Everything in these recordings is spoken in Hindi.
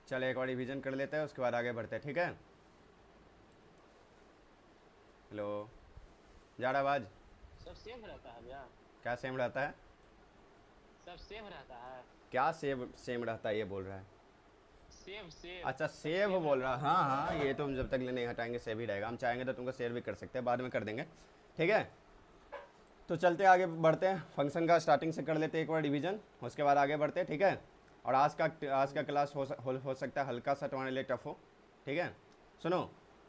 चल एक और रिवीजन कर लेते हैं, उसके बाद आगे बढ़ते हैं, ठीक है। हेलो, जा रहा आवाज? सब सेम रहता है भैया। क्या सेम रहता है? सब सेम रहता है। क्या सेम सेम रहता है ये बोल रहा है? सेव सेव अच्छा सब सेव सेम बोल रहता रहा, है हाँ भैया। हाँ, ये तो हम जब तक नहीं हटाएंगे सेव ही रहेगा। हम चाहेंगे तो तुमको शेयर भी कर सकते हैं, बाद में कर देंगे, ठीक है। तो चलते आगे बढ़ते हैं, फंक्शन का स्टार्टिंग से कर लेते हैं एक बार डिवीजन, उसके बाद आगे बढ़ते हैं, ठीक है। और आज का हम्म क्लास हो सकता है हल्का सा तुम्हारे लिए टफ हो, ठीक है। सुनो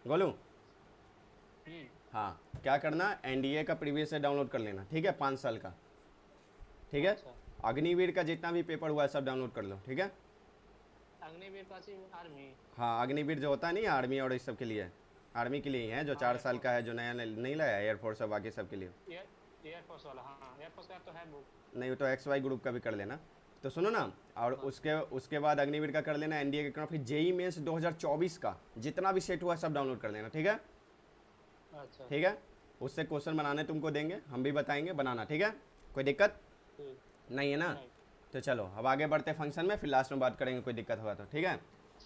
गोलू, हम्म। हाँ, क्या करना, एनडीए का प्रीवियस से डाउनलोड कर लेना, ठीक है, 5 साल का, ठीक है। अच्छा। अग्निवीर का जितना भी पेपर हुआ है सब डाउनलोड कर लो, ठीक है। अग्निवीर पासी आर्मी। हाँ, अग्निवीर जो होता है नहीं आर्मी और इस सब के लिए, आर्मी के लिए ही है, जो हाँ 4 साल का एयरफोर्स। है, जो नया नहीं लाया एयरफोर्स और बाकी सब के लिए। एयर एयरफोर्स वाला, हाँ एयरफोर्स का तो है बुक। नहीं तो एक्स वाई ग्रुप का भी कर लेना। तो सुनो ना, और हाँ। उसके उसके बाद अग्निवीर का कर लेना, एनडीए का करना, फिर जेई मेंस 2024 का जितना भी सेट हुआ है सब डाउनलोड कर लेना, ठीक है। अच्छा। ठीक है, उससे क्वेश्चन बनाने तुमको देंगे, हम भी बताएंगे बनाना, ठीक है। कोई दिक्कत ठीक। नहीं है ना? नहीं। तो चलो अब आगे बढ़ते फंक्शन में, फिर लास्ट में बात करेंगे कोई दिक्कत होगा तो, ठीक है।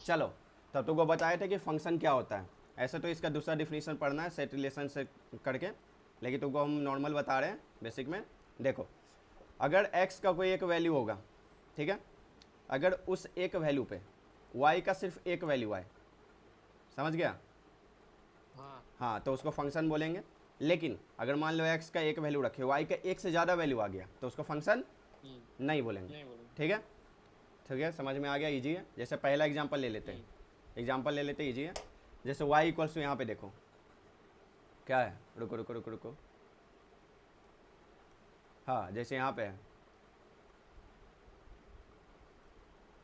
चलो, तब तुमको बताए थे कि फंक्शन क्या होता है। ऐसे तो इसका दूसरा डिफिनीशन पढ़ना है सेट रिलेशन से करके, लेकिन तुमको हम नॉर्मल बता रहे हैं बेसिक में। देखो, अगर x का कोई एक वैल्यू होगा, ठीक है, अगर उस एक वैल्यू पे y का सिर्फ एक वैल्यू आए, समझ गया? हाँ। हाँ, तो उसको फंक्शन बोलेंगे। लेकिन अगर मान लो x का एक वैल्यू रखे, y का एक से ज़्यादा वैल्यू आ गया, तो उसको फंक्शन नहीं बोलेंगे, नहीं बोलूँ। ठीक है। ठीक है, समझ में आ गया, इजी है। जैसे पहला एग्जांपल ले लेते हैं, हम्म। एग्जांपल ले लेते हैं, इजी है। जैसे y इक्वल्स टू, यहाँ पे देखो क्या है, रुको रुको रुको रुको, हाँ जैसे यहाँ पे है,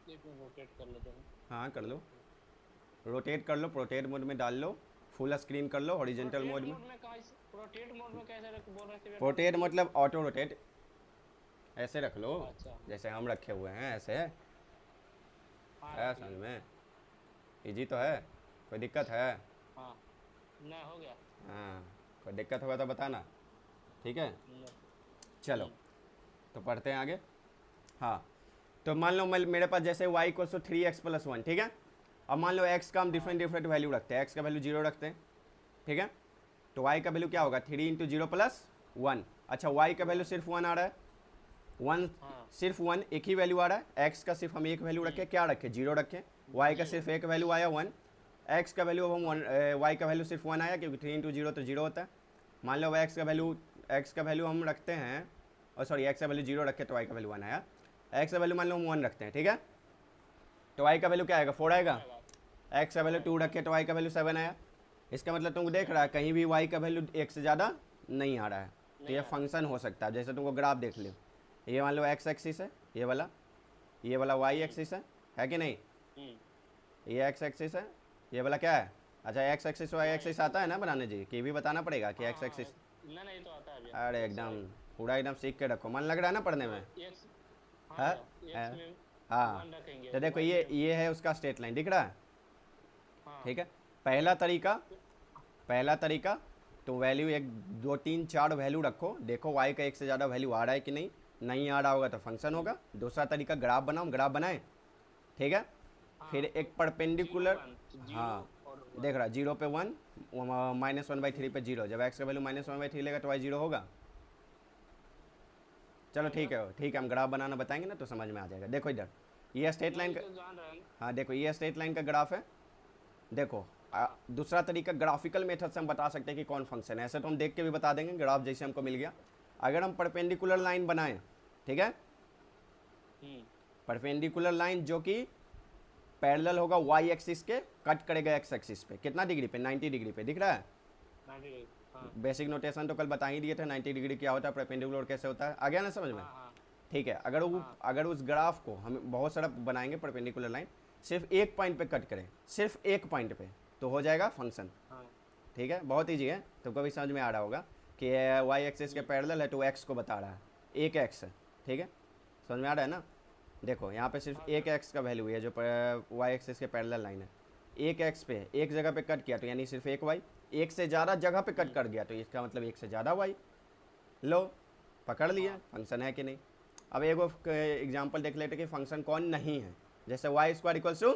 एक मिनट रोटेट कर लेते हैं। हाँ कर लो, रोटेट कर लो, प्रोटेट मोड में डाल लो, फुल स्क्रीन कर लो हॉरिजेंटल रोटेट मोड में। मोड में कहाँ रोटेट मोड में कैसे बोल रहे थे बेटा? रोटेट मतलब ऑटो रोटेट, ऐसे रख लो, अच्छा। जैसे हम रखे हुए हैं ऐसे है। हाँ है रख समझ लिए। में? इजी तो है, कोई दिक्कत है? हाँ। नहीं हो गया। हाँ, कोई दिक्कत होगा तो बताना, ठीक है। नहीं। चलो, तो पढ़ते हैं आगे। हाँ, तो मान लो मेरे पास जैसे y इक्वल्स टू 3x+1, ठीक है। अब मान लो x का हम हाँ। डिफरेंट डिफरेंट वैल्यू रखते हैं, x का वैल्यू 0 रखते हैं, ठीक है। तो y का वैल्यू क्या हाँ। होगा, 3 × 0 + 1। अच्छा, y का वैल्यू वन। सिर्फ 1 आ रहा है, 1, हाँ। सिर्फ 1 एक ही वैल्यू आ रहा है। x का सिर्फ हम एक वैल्यू रखें, क्या रखें, 0 रखें। y का जीरो। सिर्फ एक वैल्यू आया 1, x का वैल्यू अब हम हाँ। 1, y का वैल्यू सिर्फ 1 आया, क्योंकि 3 × 0 तो 0 होता है। मान लो x का वैल्यू हम रखते हैं, और सॉरी x का वैल्यू 0 रखे तो y का वैल्यू 1 आया। x का वैल्यू मान लो हम 1 रखते हैं, ठीक है। तो y का वैल्यू क्या आएगा, 4 फोर आएगा। आएगा। x का वैल्यू हाँ 2 रखे तो y का वैल्यू 7 आया। इसका मतलब तुमको देख रहा है सेवन। कहीं भी y का वैल्यू एक से ज़्यादा नहीं आ रहा है, तो नहीं ये आ रहा। फंक्शन हो सकता है। जैसे तुमको ग्राफ देख लो, ये मान लो x एक्सिस है, ये वाला y हम्म। एक्सिस है कि नहीं, हम्म। ये x एक्सिस है, ये वाला क्या है। अच्छा, x axis y y axis आता एक्सिस। है ना बनाने जी, कि ये भी बताना पड़ेगा कि हाँ x हाँ एक्सिस। नहीं नहीं, ये तो आता है भैया। अरे एक्स वाई। एकदम, पूरा एकदम सीख के रखो, मन लग रहा है ना पढ़ने तो में? एक्स। हाँ है, भैया। है, एक्स में हाँ। वन रखेंगे, तो देखो वाई ये में। ये है उसका स्ट्रेट लाइन, दिख रहा है, हाँ। ठीक है। पहला तरीका, पहला तरीका, तो वैल्यू 1 2 3 4 वैल्यू रखो, देखो y का एक से ज़्यादा वैल्यू आ रहा है कि नहीं, नहीं आ रहा होगा तो फंक्शन होगा। दूसरा तरीका, ग्राफ बनाओ, ग्राफ बनाए, ठीक है। फिर हाँ तो एक जीरो परपेंडिकुलर, वन तो जीरो हाँ, और देख वन। रहा 0 पे 1, -1/3 पे 0, जब x का वैल्यू -1/3 लेगा तो y 0 होगा। चलो हाँ भैया। ठीक है, हम ग्राफ बनाना बताएंगे ना तो समझ में आ जाएगा। देखो इधर, ये स्ट्रेट लाइन नहीं का, तो जान रहे हैं ना। हाँ देखो ये स्ट्रेट लाइन का ग्राफ है। देखो, हाँ। दूसरा तरीका ग्राफिकल मेथड से हम बता सकते हैं कि कौन फंक्शन है, ऐसे तो हम देख के भी बता देंगे, ग्राफ जैसे हमको मिल गया। अगर हम परपेंडिकुलर हाँ। लाइन बनाएं, ठीक है, हम्म। परपेंडिकुलर लाइन जो कि पैरेलल होगा y एक्सिस के, कट करेगा x एक्सिस पे, कितना डिग्री पे, 90 डिग्री पे, दिख रहा है। 98। हाँ। बेसिक नोटेशन तो कल बता ही दिए थे, 90 डिग्री क्या होता है, परपेंडिकुलर कैसे होता है, आ गया ना समझ में? हाँ। हाँ। ठीक है, हाँ। अगर उस ग्राफ को हम बहुत सारा बनाएंगे परपेंडिकुलर लाइन, सिर्फ एक पॉइंट पे कट करें, सिर्फ एक पॉइंट पे, तो हो जाएगा फंक्शन। हाँ। ठीक है, बहुत ईजी है, तुमको भी समझ में आ रहा होगा कि वाई एक्सिस के हम्म। पैरेलल है तो एक्स को बता रहा है, एक एक्स है, ठीक है, समझ में आ रहा है ना। देखो यहाँ पे सिर्फ हाँ एक भैया। एक्स का वैल्यू है जो वाई एक्सिस के पैरेलल लाइन है। एक एक्स पे एक जगह पे कट किया तो यानी सिर्फ एक वाई, एक से ज़्यादा जगह पे कट हम्म। कर गया तो इसका मतलब एक से ज़्यादा वाई। लो, पकड़ लिया हाँ। फंक्शन है कि नहीं। अब एक एग्जांपल देख लेते कि फंक्शन कौन नहीं है। जैसे y square equals to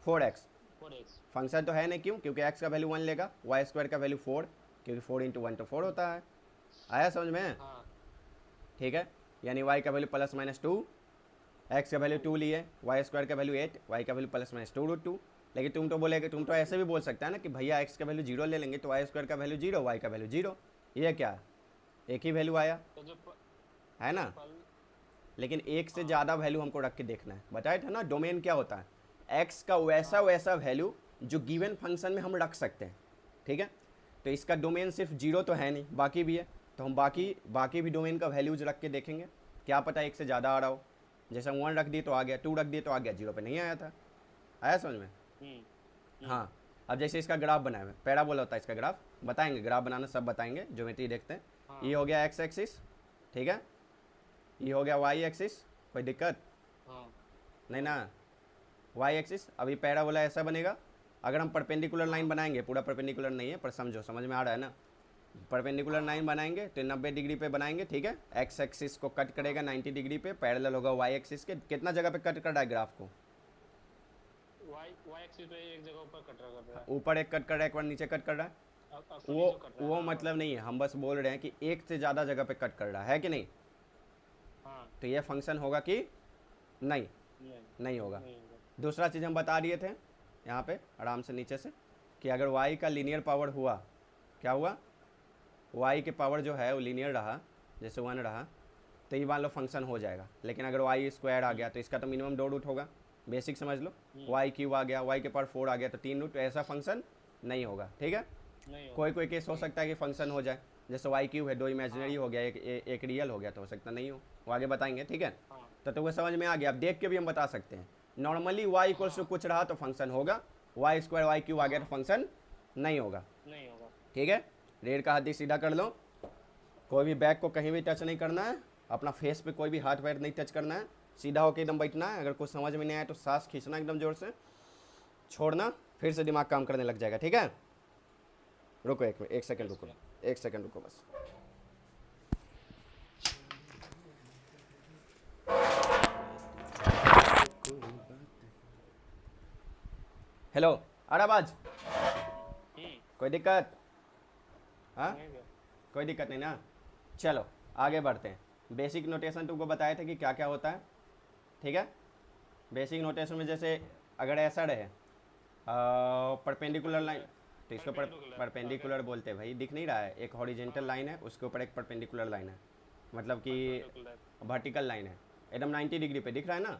4x। 4x। Function तो है नहीं, क्यों? क्योंकि x का वैल्यू 1 लेगा, वाई स्क्वायर का वैल्यू 4, क्योंकि 4 इंटू 1 तो 4 होता है। आया समझ में? हाँ ठीक है, यानी y का वैल्यू प्लस माइनस 2, x का वैल्यू 2 लिए, वाई स्क्वायर का वैल्यू 8, y का वैल्यू प्लस माइनस 2√2। लेकिन तुम तो बोलेगे, तुम तो ऐसे भी बोल सकता है ना कि भैया x का वैल्यू 0 ले लेंगे तो वाई स्क्वायर का वैल्यू 0, y का वैल्यू 0। ये क्या, एक ही वैल्यू आया तो जो है ना। पल लेकिन एक से ज़्यादा वैल्यू हमको रख के देखना है। बताया था ना डोमेन क्या होता है, x का वैसा वैसा वैल्यू जो गिवन फंक्शन में हम रख सकते हैं। ठीक है, तो इसका डोमेन सिर्फ 0 तो है नहीं, बाकी भी है, तो हम बाकी भी डोमेन का वैल्यूज रख के देखेंगे, क्या पता एक से ज़्यादा आ रहा हो। जैसे 1 रख दिए तो आ गया, 2 रख दिए तो आ गया, 0 पे नहीं आया था। आया समझ में? हाँ, अब जैसे इसका ग्राफ बनाया है, पैराबोला होता है इसका ग्राफ, बताएंगे ग्राफ बनाना, सब बताएंगे, ज्योमेट्री देखते हैं। हाँ। ये हो गया x एक्सिस, ठीक है, ये हो गया y एक्सिस, कोई दिक्कत हाँ नहीं ना, y एक्सिस। अभी पैराबोला ऐसा बनेगा, अगर हम परपेंडिकुलर लाइन बनाएंगे, पूरा परपेंडिकुलर नहीं है पर समझो, समझ में आ रहा है ना, परपेंडिकुलर लाइन बनाएंगे तो 90 डिग्री पे बनाएंगे। ठीक है, x एक्सिस को कट करेगा 90 डिग्री पे, पैरेलल होगा y एक्सिस के। कितना जगह पे कट कर रहा है ग्राफ को? y एक्सिस पे एक जगह ऊपर कट रहा है। ऊपर एक कट कर रहा है, एक बार नीचे कट कर रहा है। नीचे कट रहा है। वो हाँ, मतलब नहीं है, हम बस बोल रहे हैं कि एक से ज़्यादा जगह पे कट कर रहा है कि नहीं। हाँ तो ये फंक्शन होगा कि नहीं? नहीं होगा। नहीं होगा। दूसरा चीज़ हम बता दिए थे यहाँ पे आराम से नीचे से, कि अगर y का लीनियर पावर हुआ, क्या हुआ, y के पावर जो है वो लीनियर रहा, जैसे 1 रहा, तो ये मान लो फंक्शन हो जाएगा। लेकिन अगर y स्क्वायर आ गया तो इसका तो मिनिमम 2 रूट होगा, बेसिक समझ लो। y क्यूब आ गया, y के पावर 4 आ गया तो 3 रूट, तो ऐसा फंक्शन नहीं होगा। ठीक है, नहीं होगा। कोई कोई केस हो सकता है कि फंक्शन हो जाए, जैसे y क्यूब है, 2 इमेजिनरी हो गया, एक रियल हो गया, तो हो सकता नहीं हो, वो आगे बताएंगे। ठीक है, हाँ तो वो समझ में आ गया। अब देख के भी हम बता सकते हैं, नॉर्मली y इक्वल्स टू कुछ रहा तो फंक्शन होगा, y स्क्वायर y क्यूब आ गया तो फंक्शन नहीं होगा। नहीं होगा। ठीक है, रेड का हाथ सीधा कर लो, कोई भी बैक को कहीं भी टच नहीं करना है, अपना फेस पे कोई भी हाथ पैर नहीं टच करना है, सीधा होकर एकदम बैठना है। अगर कुछ समझ में नहीं आया तो सांस खींचना एकदम ज़ोर से, छोड़ना, फिर से दिमाग काम करने लग जाएगा। ठीक है, रुको एक सेकंड रुको, एक सेकंड रुको बस। हेलो, आ रहा आवाज? कोई दिक्कत? हाँ, नहीं होगा। कोई दिक्कत नहीं ना। चलो आगे बढ़ते हैं। बेसिक नोटेशन तुमको बताए थे कि क्या क्या होता है। ठीक है, बेसिक नोटेशन में जैसे अगर ऐसा रहे परपेंडिकुलर लाइन, तो इसको परपेंडिकुलर बोलते हैं भाई, दिख नहीं रहा है, एक हॉरिजेंटल लाइन है, उसके ऊपर एक परपेंडिकुलर लाइन है, मतलब कि वर्टिकल लाइन है, एकदम 90 डिग्री पे दिख रहा है ना।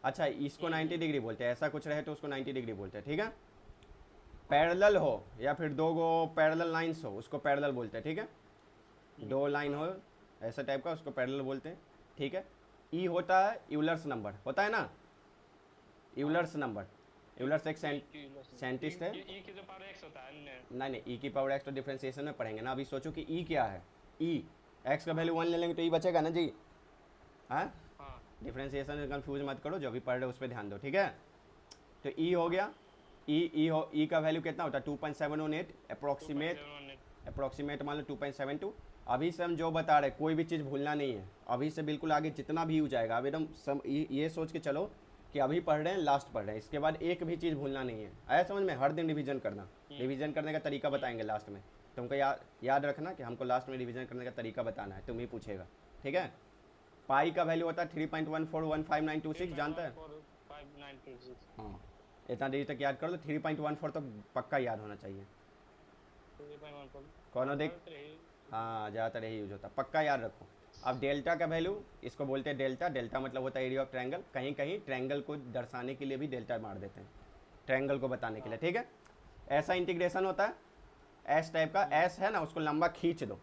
अच्छा, इसको 90 डिग्री बोलते हैं, ऐसा कुछ रहे तो उसको 90 डिग्री बोलते हैं। ठीक है, पैरेलल हो या फिर दो गो पैरेलल लाइंस हो उसको पैरेलल बोलते हैं। ठीक है, दो लाइन हो ऐसा टाइप का, उसको पैरेलल बोलते हैं। ठीक है, ई होता है यूलर्स नंबर, होता है ना, यूलर्स नंबर। यूलर्स एक साइंटिस्ट है। ई की जो पावर x होता है नहीं, ई की पावर एक्स तो डिफ्रेंसिएशन में पढ़ेंगे ना। अभी सोचो कि ई क्या है, ई एक्स का वैल्यू 1 ले लेंगे तो ई बचेगा ना जी। हाँ, हाँ डिफ्रेंसिएशन में कंफ्यूज मत करो, जो भी पढ़ रहे हो उस पर ध्यान दो। ठीक है, तो ई हो गया, ई का वैल्यू कितना होता है 2.718 अप्रोक्सीमेट मान लो 2.72। अभी से हम जो बता रहे कोई भी चीज़ भूलना नहीं है, अभी से बिल्कुल आगे जितना भी हो जाएगा, अब एकदम ये सोच के चलो कि अभी पढ़ रहे हैं, लास्ट पढ़ रहे हैं, इसके बाद एक भी चीज़ भूलना नहीं है। आया समझ में? हर दिन रिवीजन करना, रिवीजन करने का तरीका बताएंगे लास्ट में, तुमको याद रखना कि हमको लास्ट में रिवीजन करने का तरीका बताना है, तुम ही पूछेगा। ठीक है, पाई का वैल्यू होता है 3.141596, जानता है? 5926। हाँ, इतना देरी तक याद कर लो, 3.14 तो पक्का याद होना चाहिए। कौन देख, हाँ ज़्यादातर यही यूज होता है, पक्का याद रखो। अब डेल्टा का वैल्यू, इसको बोलते हैं डेल्टा, डेल्टा मतलब होता है एरिया ऑफ ट्रायंगल, कहीं कहीं ट्रायंगल को दर्शाने के लिए भी डेल्टा मार देते हैं, ट्रायंगल को बताने के लिए। ठीक है, ऐसा इंटीग्रेशन होता है, एस टाइप का, एस है ना, उसको लंबा खींच दो,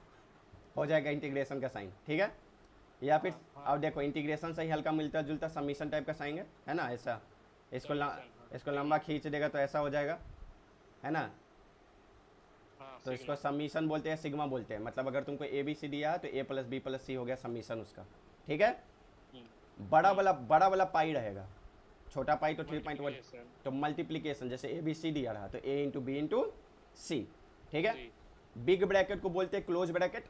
हो जाएगा इंटीग्रेशन का साइन। ठीक है, या फिर अब देखो इंटीग्रेशन से ही हल्का मिलता जुलता समीशन टाइप का साइन है ना, ऐसा, इसको लंबा खींच देगा तो ऐसा हो जाएगा, है ना। तो इसको समीशन बोलते हैं, सिग्मा बोलते हैं, मतलब अगर तुमको ए बी सी दिया है तो ए प्लस बी प्लस सी हो गया समीशन उसका। ठीक है, बड़ा वाला पाई रहेगा, छोटा पाई तो 3.1, तो मल्टीप्लीकेशन, जैसे ए बी सी दिया रहा तो ए इंटू बी इंटू सी। ठीक है, बिग ब्रैकेट को बोलते हैं क्लोज ब्रैकेट,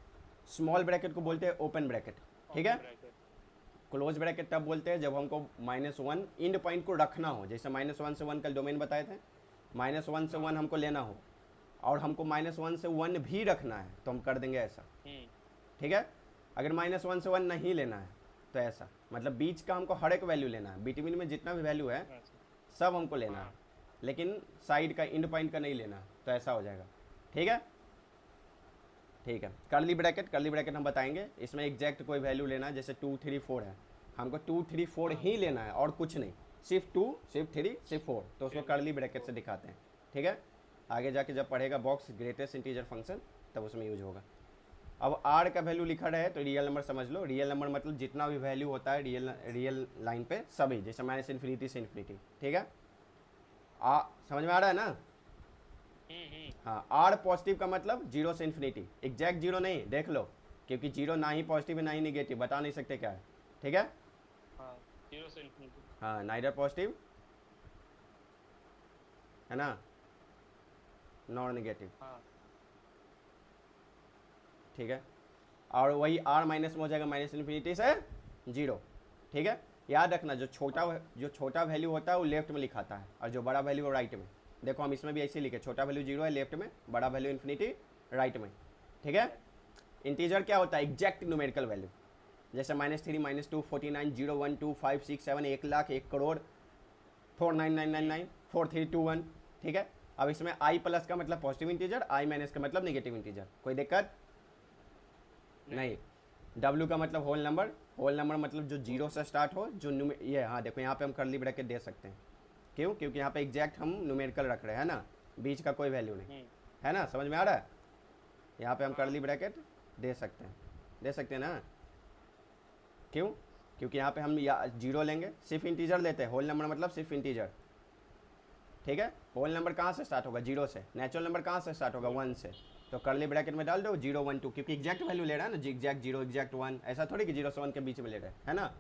स्मॉल ब्रैकेट को बोलते हैं ओपन ब्रैकेट। ठीक है, क्लोज ब्रैकेट तब बोलते हैं जब हमको -1 इंड पॉइंट को रखना हो, जैसे -1 से 1 का डोमेन बताए थे, -1 से 1 हमको लेना हो और हमको -1 से 1 भी रखना है तो हम कर देंगे ऐसा, ठीक है। अगर -1 से 1 नहीं लेना है तो ऐसा, मतलब बीच का हमको हर एक वैल्यू लेना है, बिटवीन में जितना भी वैल्यू है सब हमको लेना है, लेकिन साइड का इंड पॉइंट का नहीं लेना, तो ऐसा हो जाएगा, ठीक है। ठीक है, कर्ली ब्रैकेट हम बताएंगे, इसमें एग्जैक्ट कोई वैल्यू लेना है, जैसे 2 3 4 है, हमको 2 3 4 ही लेना है और कुछ नहीं, सिर्फ 2 सिर्फ 3 सिर्फ 4, तो उसको कर्ली ब्रैकेट से दिखाते हैं, ठीक है। आगे जाके जब पढ़ेगा बॉक्स ग्रेटेस्ट इंटीजर फंक्शन तब उसमें यूज होगा। अब आर का वैल्यू लिखा रहे तो रियल नंबर समझ लो, रियल नंबर मतलब जितना भी वैल्यू होता है रियल लाइन पे सभी, जैसे -∞ से इन्फिनिटी, ठीक है। समझ में आ रहा है ना। हाँ, आर पॉजिटिव का मतलब 0 से इन्फिनिटी, एग्जैक्ट 0 नहीं, देख लो, क्योंकि 0 ना ही पॉजिटिव है ना ही निगेटिव, बता नहीं सकते क्या है, ठीक है। 0 से इन्फिनिटी, हाँ, नाइदर पॉजिटिव है ना, नॉर नेगेटिव, ठीक है। और वही आर माइनस में हो जाएगा -∞ से 0, ठीक है। याद रखना जो छोटा वैल्यू होता है वो लेफ्ट में लिखाता है और जो बड़ा वैल्यू वो राइट में। देखो हम इसमें भी ऐसे लिखे, छोटा वैल्यू 0 है लेफ्ट में, बड़ा वैल्यू इन्फिनिटी राइट में, ठीक है। इंटीजर क्या होता है, एग्जैक्ट न्यूमेरिकल वैल्यू, जैसे -3 -2 49 0 1 2 5 6 7 1 लाख 1 करोड़ 49999 4321, ठीक है। अब इसमें i प्लस का मतलब पॉजिटिव इंटीजर, i माइनस का मतलब नेगेटिव इंटीजर, कोई दिक्कत नहीं। W का मतलब होल नंबर मतलब जो 0 से स्टार्ट हो, जो ये, हाँ देखो यहाँ पे हम कर्ली ब्रैकेट दे सकते हैं, क्यों, क्योंकि यहाँ पे एग्जैक्ट हम न्यूमेरिकल रख रहे हैं ना, बीच का कोई वैल्यू नहीं है ना, समझ में आ रहा है। यहाँ पे हम कर्ली ब्रैकेट दे सकते हैं ना, क्यों, क्योंकि यहाँ पे हम 0 लेंगे, सिर्फ इंटीजर लेते हैं, होल नंबर मतलब सिर्फ इंटीजर, ठीक है। होल नंबर कहाँ से स्टार्ट होगा, 0 से, नेचुरल नंबर कहाँ से स्टार्ट होगा, 1 से, तो कर्ली ब्रैकेट में डाल दो 0 1 2, क्योंकि एग्जैक्ट वैल्यू ले रहा है ना, एग्जैक्ट 0 एग्जैक्ट 1, ऐसा थोड़ी कि 0 से 1 के बीच में ले रहे हैं ना,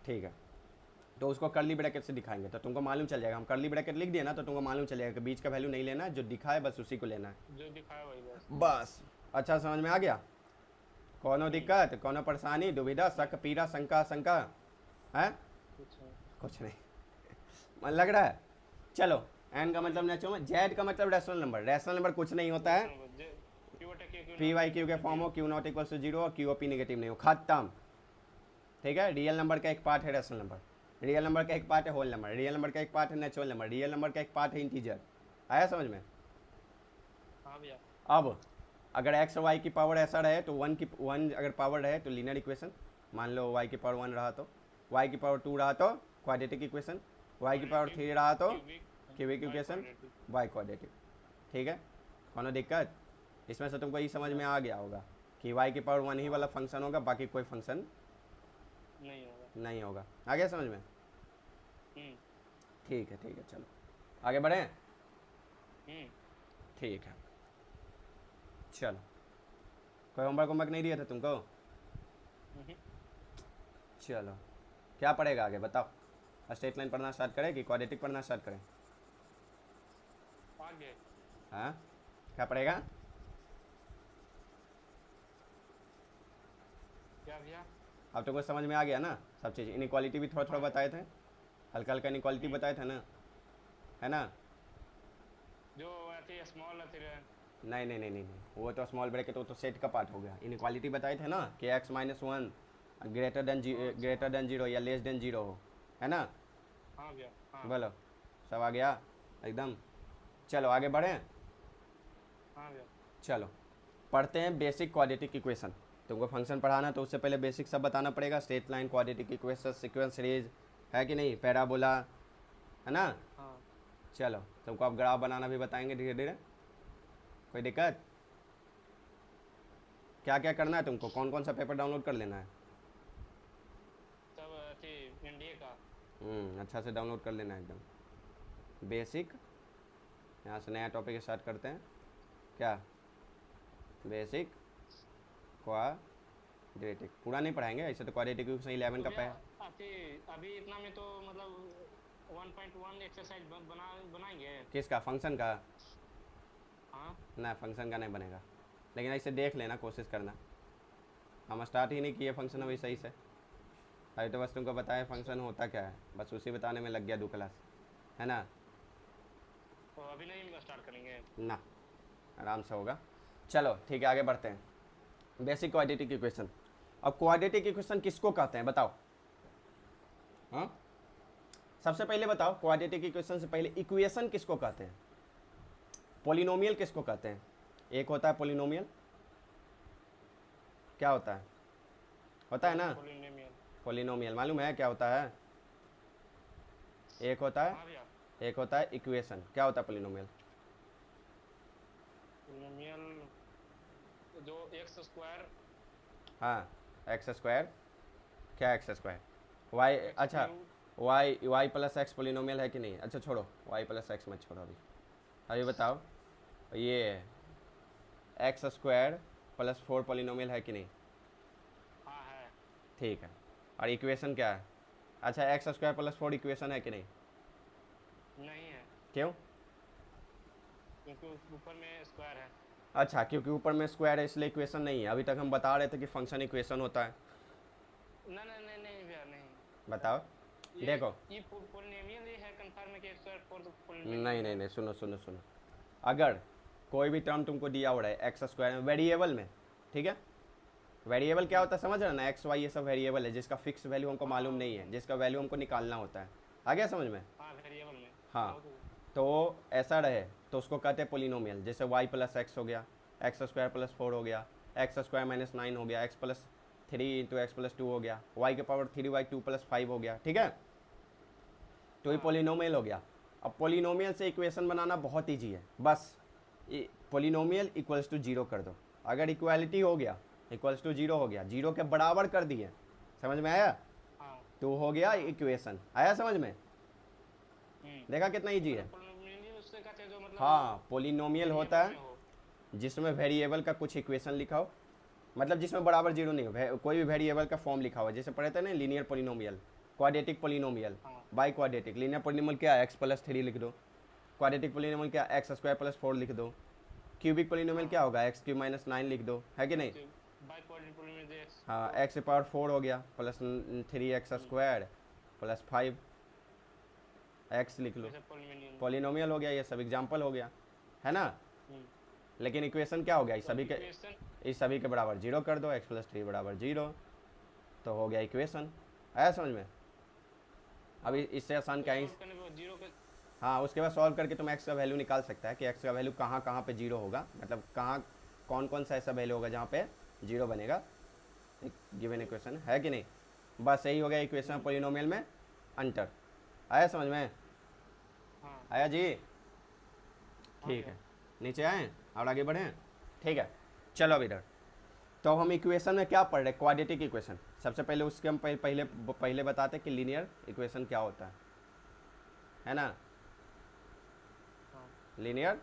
ठीक है। तो उसको कर्ली ब्रैकेट से दिखाएंगे तो तुमको मालूम चल जाएगा, हम कर्ली ब्रैकेट लिख दिए ना तो तुमको मालूम चल जाएगा कि बीच का वैल्यू नहीं लेना है, जो दिखा है बस उसी को लेना है, जो दिखाया वही बस। अच्छा समझ में आ गया, कोनो दिक्कत, कोनो परेशानी, दुविधा, शक, पीड़ा, शंका है, कुछ नहीं मन लग रहा है। चलो, एन का मतलब नेचुरल, जेड का मतलब रैशनल नंबर कुछ नहीं होता है, पी वाई क्यू के फॉर्म हो, क्यू नॉट इक्वल टू 0 और क्यू ओ पी नेगेटिव नहीं हो, खत्म, ठीक है। रियल नंबर का एक पार्ट है रैशनल नंबर, रियल नंबर का एक पार्ट है होल नंबर, रियल नंबर का एक पार्ट है नेचुरल नंबर, रियल नंबर का एक पार्ट है इंटीजर, आया समझ में। अब अगर एक्स और वाई की पावर ऐसा रहे तो 1 अगर पावर रहे तो लीनियर इक्वेशन, मान लो वाई की पावर 1 रहा तो, वाई की पावर 2 रहा तो क्वाड्रेटिक इक्वेशन, वाई की पावर 3 रहा तो क्यूबिक इक्वेशन, वाई क्वाड्रेटिक, ठीक है। कोनो दिक्कत, इसमें से तुमको ये समझ में आ गया होगा कि वाई की पावर 1 ही वाला फंक्शन होगा, बाकी कोई फंक्शन नहीं होगा, आ गया समझ में। ठीक है चलो आगे बढ़ें, ठीक है चलो। कोई होमवर्क नहीं दिया था तुमको, चलो क्या पढ़ेगा आगे बताओ, स्ट्रेट लाइन पढ़ना स्टार्ट करें कि क्वाड्रेटिक पढ़ना स्टार्ट करें, आगे हाँ क्या पढ़ेगा, क्या भैया, अब तुमको समझ में आ गया ना सब चीज़, इनइक्वालिटी भी थोड़ा बताए थे, हल्का इनइक्वालिटी बताए थे ना, है ना, जो स्मॉल नहीं, वो तो स्मॉल ब्रैकेट, वो तो सेट का पार्ट हो गया, इनइक्वालिटी बताए थे ना कि x - 1 ग्रेटर देन 0 या लेस देन 0 हो, है ना। हाँ भैया, बोलो सब आ गया एकदम, चलो आगे बढ़ें। हाँ भैया, चलो पढ़ते हैं बेसिक क्वाड्रेटिक इक्वेशन, तुमको फंक्शन पढ़ाना तो उससे पहले बेसिक सब बताना पड़ेगा, straight line, quadratic equation, sequence series है कि नहीं, पैराबोला, है ना। चलो तुमको अब ग्राफ बनाना भी बताएंगे धीरे धीरे, कोई दिक्कत, क्या क्या करना है तुमको, कौन सा पेपर डाउनलोड कर लेना है, सब इंडिया का, अच्छा से डाउनलोड कर लेना है एकदम बेसिक। यहाँ से नया टॉपिक स्टार्ट करते हैं, क्या बेसिक क्वाड्रेटिक, पूरा नहीं पढ़ाएंगे ऐसे तो, क्वाड्रेटिक इक्वेशन 11 का अभी इतना में तो मतलब 1.1 एक्सरसाइज बनाएंगे, किसका, फंक्शन का, हाँ ना फंक्शन का नहीं बनेगा, लेकिन ऐसे देख लेना, कोशिश करना, हम स्टार्ट ही नहीं किए फंक्शन अभी सही से, अभी तो बस तुमको बताया फंक्शन होता क्या है, बस उसी बताने में लग गया 2 क्लास, है ना? तो अभी नहीं स्टार्ट करेंगे? ना, आराम से होगा। चलो ठीक है, आगे बढ़ते हैं। Basic quadratic equation. अब क्वाड्रेटिक इक्वेशन किसको कहते हैं बताओ? हाँ, सबसे पहले बताओ, क्वाड्रेटिक इक्वेशन से पहले इक्वेशन किसको कहते हैं? पोलिनोमियल किसको कहते हैं? एक होता है पोलिनोमियल, क्या होता है ना? पोलिनोमियल। पोलिनोमियल मालूम है क्या होता है? एक होता है, हाँ भैया। एक होता है इक्वेशन। क्या होता है पोलिनोमियल? पोलिनोमियल जो एक्स स्क्वायर हाँ, एक्स स्क्वायर। क्या एक्स स्क्वायर? वाई, एक्स अच्छा, cube. Y plus x polynomial है कि नहीं? अच्छा छोड़ो, वाई प्लस एक्स मत छोड़ो अभी। अभी बताओ, ये एक्स स्क्वायर प्लस 4 पोलिनोमियल है कि नहीं? हाँ है। ठीक है। और इक्वेशन क्या है? अच्छा, एक्स स्क्वायर प्लस 4 इक्वेशन है कि नहीं? नहीं है, क्यों? क्योंकि ऊपर में स्क्वायर है। अच्छा, क्योंकि ऊपर में स्क्वायर है इसलिए इक्वेशन नहीं है। अभी तक हम बता रहे थे कि फंक्शन इक्वेशन होता है। नहीं नहीं नहीं नहीं भैया, नहीं। बताओ, ये देखो। ये पोलिनोमियल ही है, कंफर्म है कि एक्स स्क्वायर फोर नहीं पोलिनोमियल नहीं है। नहीं, सुनो सुनो सुनो। अगर कोई भी टर्म तुमको दिया हो रहा है एक्स स्क्वायर में, वेरिएबल में, ठीक है? वेरिएबल क्या होता है समझ रहे हो ना? एक्स वाई ये सब वेरिएबल है, जिसका फिक्स वैल्यू हमको मालूम नहीं है, जिसका वैल्यू हमको निकालना होता है। आ गया समझ में? हाँ वेरिएबल में। हाँ हाँ, तो ऐसा रहे तो उसको कहते हैं पोलिनोमियल। जैसे वाई प्लस एक्स हो गया, एक्स स्क्वायर प्लस 4 हो गया, एक्स स्क्वायर माइनस 9 हो गया, x plus 3 into x plus 2 हो गया, वाई के पावर 3y2 प्लस 5 हो गया, ठीक है? तो ये हाँ। पोलिनोमियल हो गया। अब पोलिनोमियल से इक्वेशन बनाना बहुत ईजी है, बस पोलिनोमियल इक्वल्स टू जीरो कर दो। अगर इक्वालिटी हो गया, इक्वल्स टू जीरो हो गया, जीरो के बराबर कर दिए, समझ में आया? हाँ। तो हो गया इक्वेशन। आया समझ में? हम्म। देखा कितना ईजी है? पोलिनोमियल उससे कहते हैं जो मतलब हाँ, पोलिनोमियल होता वेरिएबल है में हो। जिसमें वेरिएबल का कुछ इक्वेशन लिखा हो, मतलब जिसमें बराबर जीरो नहीं हो, कोई भी वेरिएबल का फॉर्म लिखा हुआ है। जैसे पढ़े थे ना, लीनियर पोलिनोमियल, क्वाड्रेटिक पोलिनोमियल, हाँ। By quadratic. लीनियर पोलिनोमियल क्या है? एक्स प्लस 3 लिख दो। क्वाड्रेटिक पोलिनोमियल क्या? एक्स स्क्वायर प्लस 4 लिख दो। क्यूबिक पोलिनोमियल क्या होगा? एक्स क्यूब माइनस 9 लिख दो, है कि नहीं? बाई क्वाड्रेटिक पोलिनोमियल एक्स हाँ, एक्स पावर 4 हो गया plus 3x square plus 5 x लिख लो। पोलिनोमियल। पोलिनोमियल हो गया, ये सब एग्जाम्पल हो गया, है ना? हम्म। लेकिन इक्वेशन क्या हो गया? तो इक्वेशन इस सभी के बराबर जीरो कर दो, एक्स प्लस 3 बराबर जीरो, तो हो गया इक्वेशन। आया समझ में? अभी इससे आसान क्या है? जीरो के हाँ, उसके बाद सॉल्व करके तुम एक्स का वैल्यू निकाल सकता है कि एक्स का वैल्यू कहाँ कहाँ पे जीरो होगा, मतलब कहाँ कौन कौन सा ऐसा वैल्यू होगा जहाँ पे जीरो बनेगा। एक गिवन इक्वेशन है कि नहीं? बस यही हो गया इक्वेशन पोलिनोमियल में अंतर। आया समझ में? हाँ। आया जी? ठीक है, नीचे आए और आगे बढ़ें। ठीक है, चलो अब इधर। तो हम इक्वेशन में क्या पढ़ रहे? Quadratic equation. सबसे पहले उसके हम पहले बताते कि लीनियर इक्वेशन क्या होता है ना? हाँ। लीनियर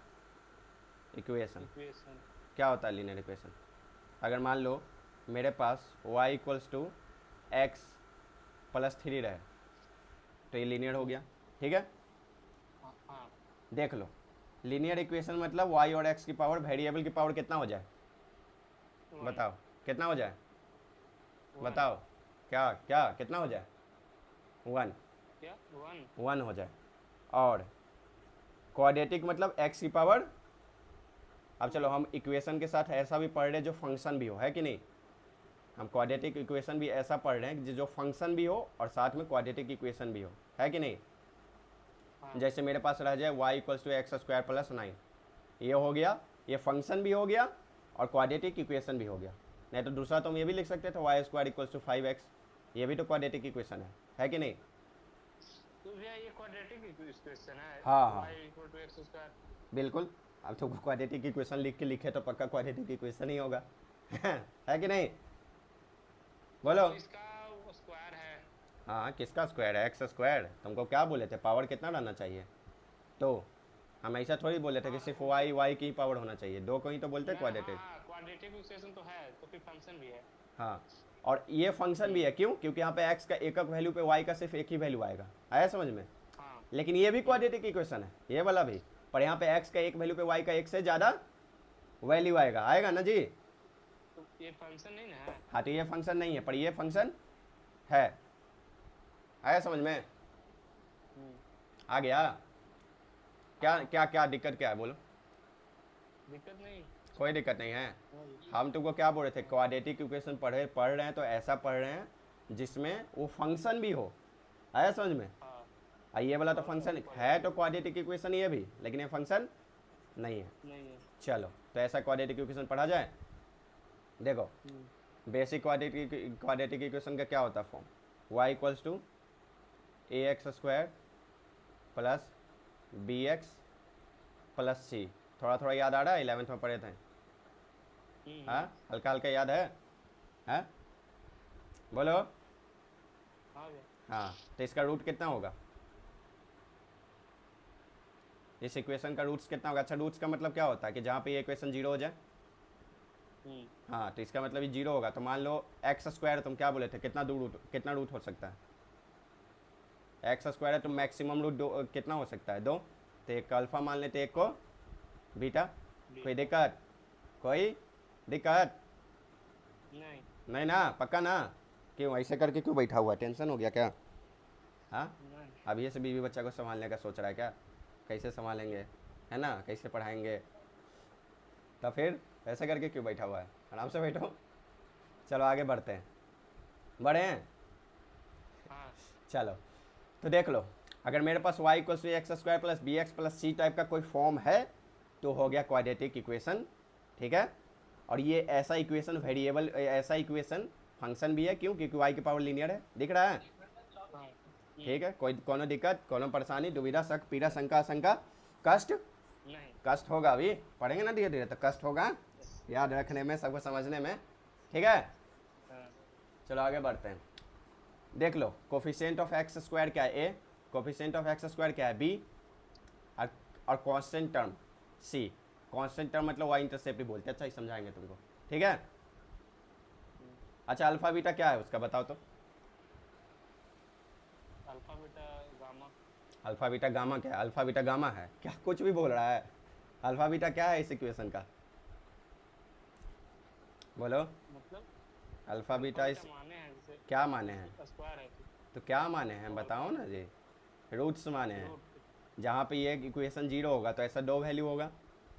इक्वेशन इक्वेशन क्या होता है? लीनियर इक्वेशन, अगर मान लो मेरे पास y equals to x plus 3 रहे, तो ये लीनियर हो गया, ठीक है? हाँ। हाँ। देख लो, लीनियर इक्वेशन मतलब y और x की पावर, वेरिएबल की पावर कितना हो जाए? बताओ कितना हो जाए? बताओ, क्या क्या कितना हो जाए? 1। क्या? वन। 1 हो जाए। और क्वाड्रेटिक मतलब x की पावर। अब चलो हम इक्वेशन के साथ ऐसा भी पढ़ रहे जो फंक्शन भी हो, है कि नहीं? हम क्वाड्रेटिक इक्वेशन भी ऐसा पढ़ रहे हैं जो फंक्शन भी हो और साथ में क्वाड्रेटिक इक्वेशन भी हो, है कि नहीं? हाँ। जैसे मेरे पास रह जाए y equals to x square plus 9, ये हो गया, ये फंक्शन भी हो गया और क्वाड्रेटिक इक्वेशन भी हो गया। नहीं तो दूसरा तुम ये भी लिख सकते थे Y square equals to 5x, ये भी तो क्वाड्रेटिक इक्वेशन है कि नहीं? तो भैया ये क्वाड्रेटिक इक्वेशन है। हाँ हाँ, y equal to x square. बिल्कुल। अब तो क्वाड्रेटिक इक्वेशन लिख के लिखे तो पक्का क्वाड्रेटिक इक्वेशन ही होगा। है कि नहीं? बोलो। तो इसका स्क्वायर है। हाँ, किसका स्क्वायर है? X square. तुमको क्या बोले थे? पावर कितना रहना चाहिए? तो हम ऐसा थोड़ी बोले थे कि सिर्फ वाई की ही पावर होना चाहिए, दो को ही तो बोलते क्वाड्रेटिक। हाँ क्वाड्रेटिक इक्वेशन तो है, तो फिर फंक्शन भी है। हाँ, और ये फंक्शन भी है, क्यों? क्योंकि यहाँ पे एक्स का एकक वैल्यू पे वाई का सिर्फ एक ही वैल्यू आएगा। आया समझ में? हाँ। लेकिन ये भी क्वाड्रेटिक इक्वेशन है, ये वाला भी, पर यहाँ पे एक्स का एक वैल्यू पे वाई का एक से ज़्यादा वैल्यू आएगा। आएगा ना जी? तो ये फंक्शन नहीं ना है। हाँ, तो ये फंक्शन नहीं है पर ये फंक्शन है। आया समझ में? आ गया? क्या क्या क्या दिक्कत क्या है बोलो? दिक्कत नहीं। कोई दिक्कत नहीं है। नहीं। हम तुमको क्या बोल रहे थे, क्वाड्रेटिक इक्वेशन पढ़ रहे हैं तो ऐसा पढ़ रहे हैं जिसमें वो फंक्शन भी हो। आया समझ में? हाँ। ये वाला तो और फंक्शन quadratic है, तो क्वाड्रेटिक इक्वेशन ये भी, लेकिन ये फंक्शन नहीं है। नहीं है। चलो तो ऐसा क्वाड्रेटिक इक्वेशन पढ़ा जाए। देखो बेसिक क्वाड्रेटिक इक्वेशन का क्या होता है form, y equals to a x square plus b x plus c. थोड़ा थोड़ा याद आ रहा है, 11th में पढ़े थे। हाँ, हल्का हल्का याद है? हाँ बोलो। हाँ भैया। हाँ, तो इसका रूट कितना होगा? इस इक्वेशन का रूट्स कितना होगा? अच्छा, रूट्स का मतलब क्या होता है कि जहाँ पे ये इक्वेशन जीरो हो जाए। हाँ, तो इसका मतलब ये जीरो होगा। तो मान लो एक्स स्क्वायर, तुम क्या बोले थे, कितना रूट हो सकता है? एक्स स्क्वायर है तो मैक्सिमम रूट दो कितना हो सकता है? दो। तो एक का अल्फा मान लेते, एक को बीटा। कोई दिक्कत? कोई दिक्कत नहीं। नहीं ना? पक्का ना? क्यों ऐसे करके क्यों बैठा हुआ है? टेंशन हो गया क्या? हाँ, नहीं। अभी ये से बीवी बच्चा को संभालने का सोच रहा है क्या? कैसे संभालेंगे, है ना? कैसे पढ़ाएंगे? तो फिर ऐसे करके क्यों बैठा हुआ है? आराम से बैठो। चलो आगे बढ़ते हैं। बढ़े हैं? हाँ। चलो तो देख लो, अगर मेरे पास y equals to x square plus b x plus c type का कोई फॉर्म है तो हो गया क्वाड्रेटिक इक्वेशन। ठीक है? और ये ऐसा इक्वेशन वेरिएबल, ऐसा इक्वेशन फंक्शन भी है। क्यों? क्योंकि y की पावर लीनियर है। दिख रहा है? हाँ। ठीक है, कोई कोनो दिक्कत, कोनो परेशानी, दुविधा, शक, पीड़ा, शंका, आशंका, कष्ट? नहीं। कष्ट होगा, अभी पढ़ेंगे ना धीरे धीरे तो कष्ट होगा याद रखने में, सबको समझने में। ठीक है, हाँ। चलो आगे बढ़ते हैं। देख लो, कोफिशिएंट ऑफ एक्स स्क्वायर क्या है? ए। कोफिशिएंट ऑफ एक्स स्क्वायर क्या है? बी। और कांस्टेंट टर्म सी। कांस्टेंट टर्म मतलब वाई इंटरसेप्ट ही बोलते हैं। अच्छा, ये समझाएंगे तुमको। ठीक है? अच्छा, अल्फा बीटा क्या है उसका बताओ तो। Alpha beta gamma. Alpha beta gamma क्या है? अल्फा बीटा गामा है क्या? कुछ भी बोल रहा है। अल्फा बीटा क्या है इस इक्वेशन का? बोलो। मतलब अल्फा बीटा इस माने हैं जैसे क्या माने हैं? स्क्वायर है तो क्या माने हैं बताओ ना जी। रूट्स माने हैं। रूट। जहाँ पे ये इक्वेशन जीरो होगा तो ऐसा दो वैल्यू होगा।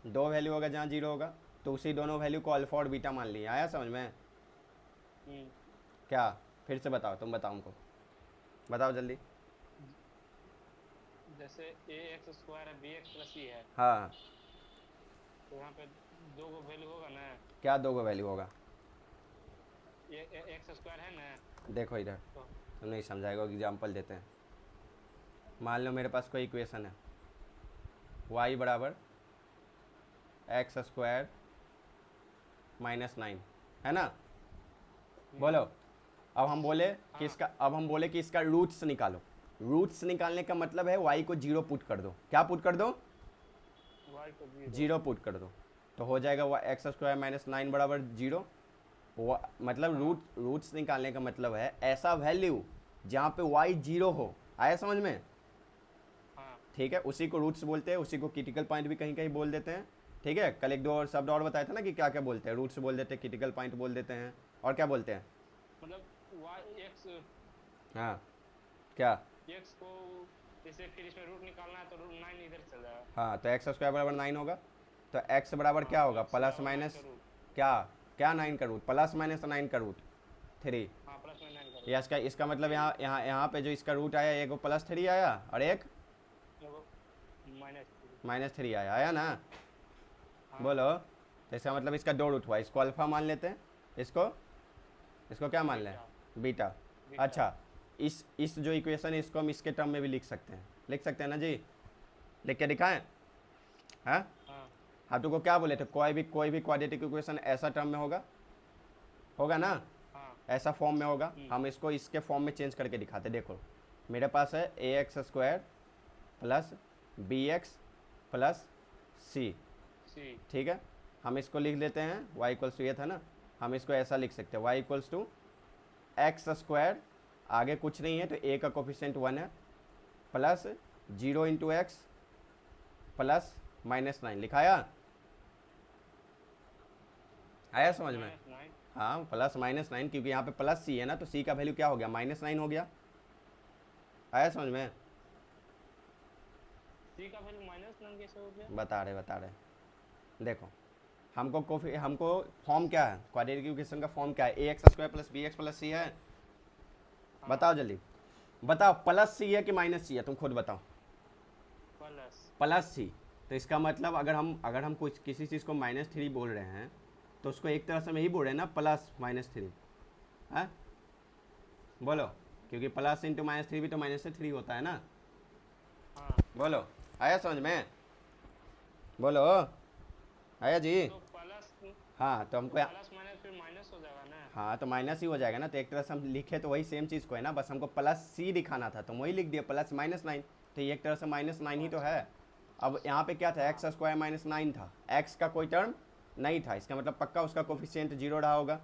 दो वैल्यू होगा जहाँ जीरो होगा, तो उसी दोनों वैल्यू को अल्फा और बीटा मान लिया। आया समझ में? क्या? फिर से बताओ, तुम बताओ हमको, बताओ जल्दी। जैसे ए एक्स स्क्वायर है बी एक्स प्लस सी है, हाँ, तो यहाँ पे दो गो वैल्यू होगा ना। क्या दो गो वैल्यू होगा? ये एक्स स्क्वायर है ना, देखो इधर, तो तुम नहीं समझाएगा, एग्जाम्पल देते हैं। मान लो मेरे पास कोई इक्वेशन है, y बराबर एक्स स्क्वायर -9, है ना? बोलो। अब हम बोले कि इसका रूट्स निकालो। रूट्स निकालने का मतलब है y को जीरो पुट कर दो। क्या पुट कर दो? वाई को जीरो पुट कर दो। तो हो जाएगा एक्स स्क्वायर -9 बराबर जीरो। मतलब रूट्स निकालने का मतलब है ऐसा वैल्यू जहाँ पे y जीरो हो। आया समझ में? हाँ। ठीक है, उसी को रूट्स बोलते हैं। उसी को क्रिटिकल पॉइंट भी कहीं कहीं बोल देते हैं। ठीक है, कल एक दो और शब्द और बताया था ना कि क्या क्या बोलते हैं। रूट्स बोल देते हैं, क्रिटिकल पॉइंट बोल देते हैं, और क्या बोलते हैं? मतलब वाई एक्स हाँ, क्या? एक्स को जैसे फिर इसमें रूट निकालना है तो रूट 9 इधर चल जाएगा। हाँ, तो एक्स स्क्वायर बराबर 9 होगा। तो एक्स बराबर क्या होगा? x प्लस बराबर 9 माइनस का रूट। क्या? क्या 9 का रूट? प्लस माइनस 9 का रूट 3। हाँ, प्लस में 9 का या इसका मतलब यहाँ यहाँ यहाँ पे जो इसका रूट आया, एक +3 आया और एक रूट -3 आया। आया ना? हाँ। बोलो। तो इसका मतलब इसका दो रूट हुआ। इसको अल्फा मान लेते हैं, इसको क्या मान लें? बीटा। अच्छा, इस जो इक्वेशन है इसको हम इसके टर्म में भी लिख सकते हैं। लिख सकते हैं ना जी? लिख के दिखाएं? हाँ, हाँ। आप तुमको क्या बोले थे? कोई भी क्वाड्रेटिक इक्वेशन ऐसा टर्म में होगा ना? हाँ। ऐसा फॉर्म में होगा। हम इसको इसके फॉर्म में चेंज करके दिखाते। देखो, मेरे पास है a x square plus b x plus c. ठीक है, हम इसको लिख लेते हैं y इक्वल्स टू, ये था ना, हम इसको ऐसा लिख सकते हैं y equals to x square, आगे कुछ नहीं है तो a का कोफिशिएंट 1 है, प्लस 0 इंटू एक्स प्लस -9। लिखाया? आया समझ में? हाँ, प्लस -9, क्योंकि यहाँ पे प्लस सी है ना, तो सी का वैल्यू क्या हो गया? -9 हो गया। आया समझ में? सी का वैल्यू -9 कैसे हो गया? बता रहे देखो, हमको फॉर्म क्या है, क्वाड्रेटिक इक्वेशन का फॉर्म क्या है, a x square plus b x plus c है। हाँ, बताओ जल्दी, बताओ प्लस सी है कि माइनस सी है, तुम खुद बताओ। प्लस। प्लस सी। तो इसका मतलब अगर हम कुछ किसी चीज़ को -3 बोल रहे हैं तो उसको एक तरह से हम यही बोल रहे हैं ना, +-3 है। बोलो, क्योंकि प्लस इंटू -3 भी तो -3 होता है ना। हाँ, बोलो, आया समझ में? बोलो, आया जी? तो प्लस हाँ तो हमको प्लस माइनस फिर माइनस हो जाएगा ना। हाँ तो माइनस ही हो जाएगा ना, तो एक तरह से हम लिखे तो वही सेम चीज़ को है ना, बस हमको प्लस सी दिखाना था तो वही लिख दिया +-9, तो ये एक तरह से -9 ही तो है। अब यहाँ पे क्या था, एक्स स्क्वायर -9 था, एक्स का कोई टर्म नहीं था, इसका मतलब पक्का उसका कोफिशिएंट 0 रहा होगा।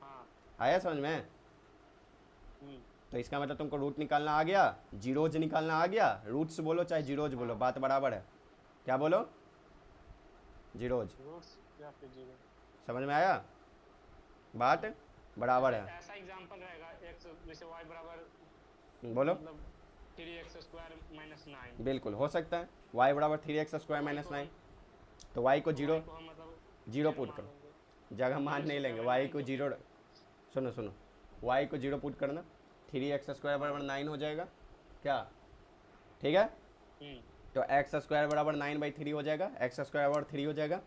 हाँ। आया समझ में? हम्म। तो इसका मतलब तुमको रूट निकालना आ गया, जीरोज निकालना आ गया, रूट्स बोलो चाहे जीरोज बोलो, बात बराबर है। क्या बोलो? जीरोज। रूट्स या फिर 0। समझ में आया? बात बराबर है। ऐसा एग्जांपल रहेगा, x जैसे y बराबर बोलो, मतलब 3x² -9। बिल्कुल हो सकता है, y बराबर 3x² y को -9, हम तो y को y जीरो को हम मतलब जीरो 0 पुट मान लेंगे। करो, जगह मान नहीं लेंगे, y 9 को तो जीरो, फिर सुनो, y को 0 पुट करना, 3x² बराबर 9 हो जाएगा क्या? ठीक है, हम्म। तो x² बराबर 9/3 हो जाएगा, x² बराबर 3 हो जाएगा,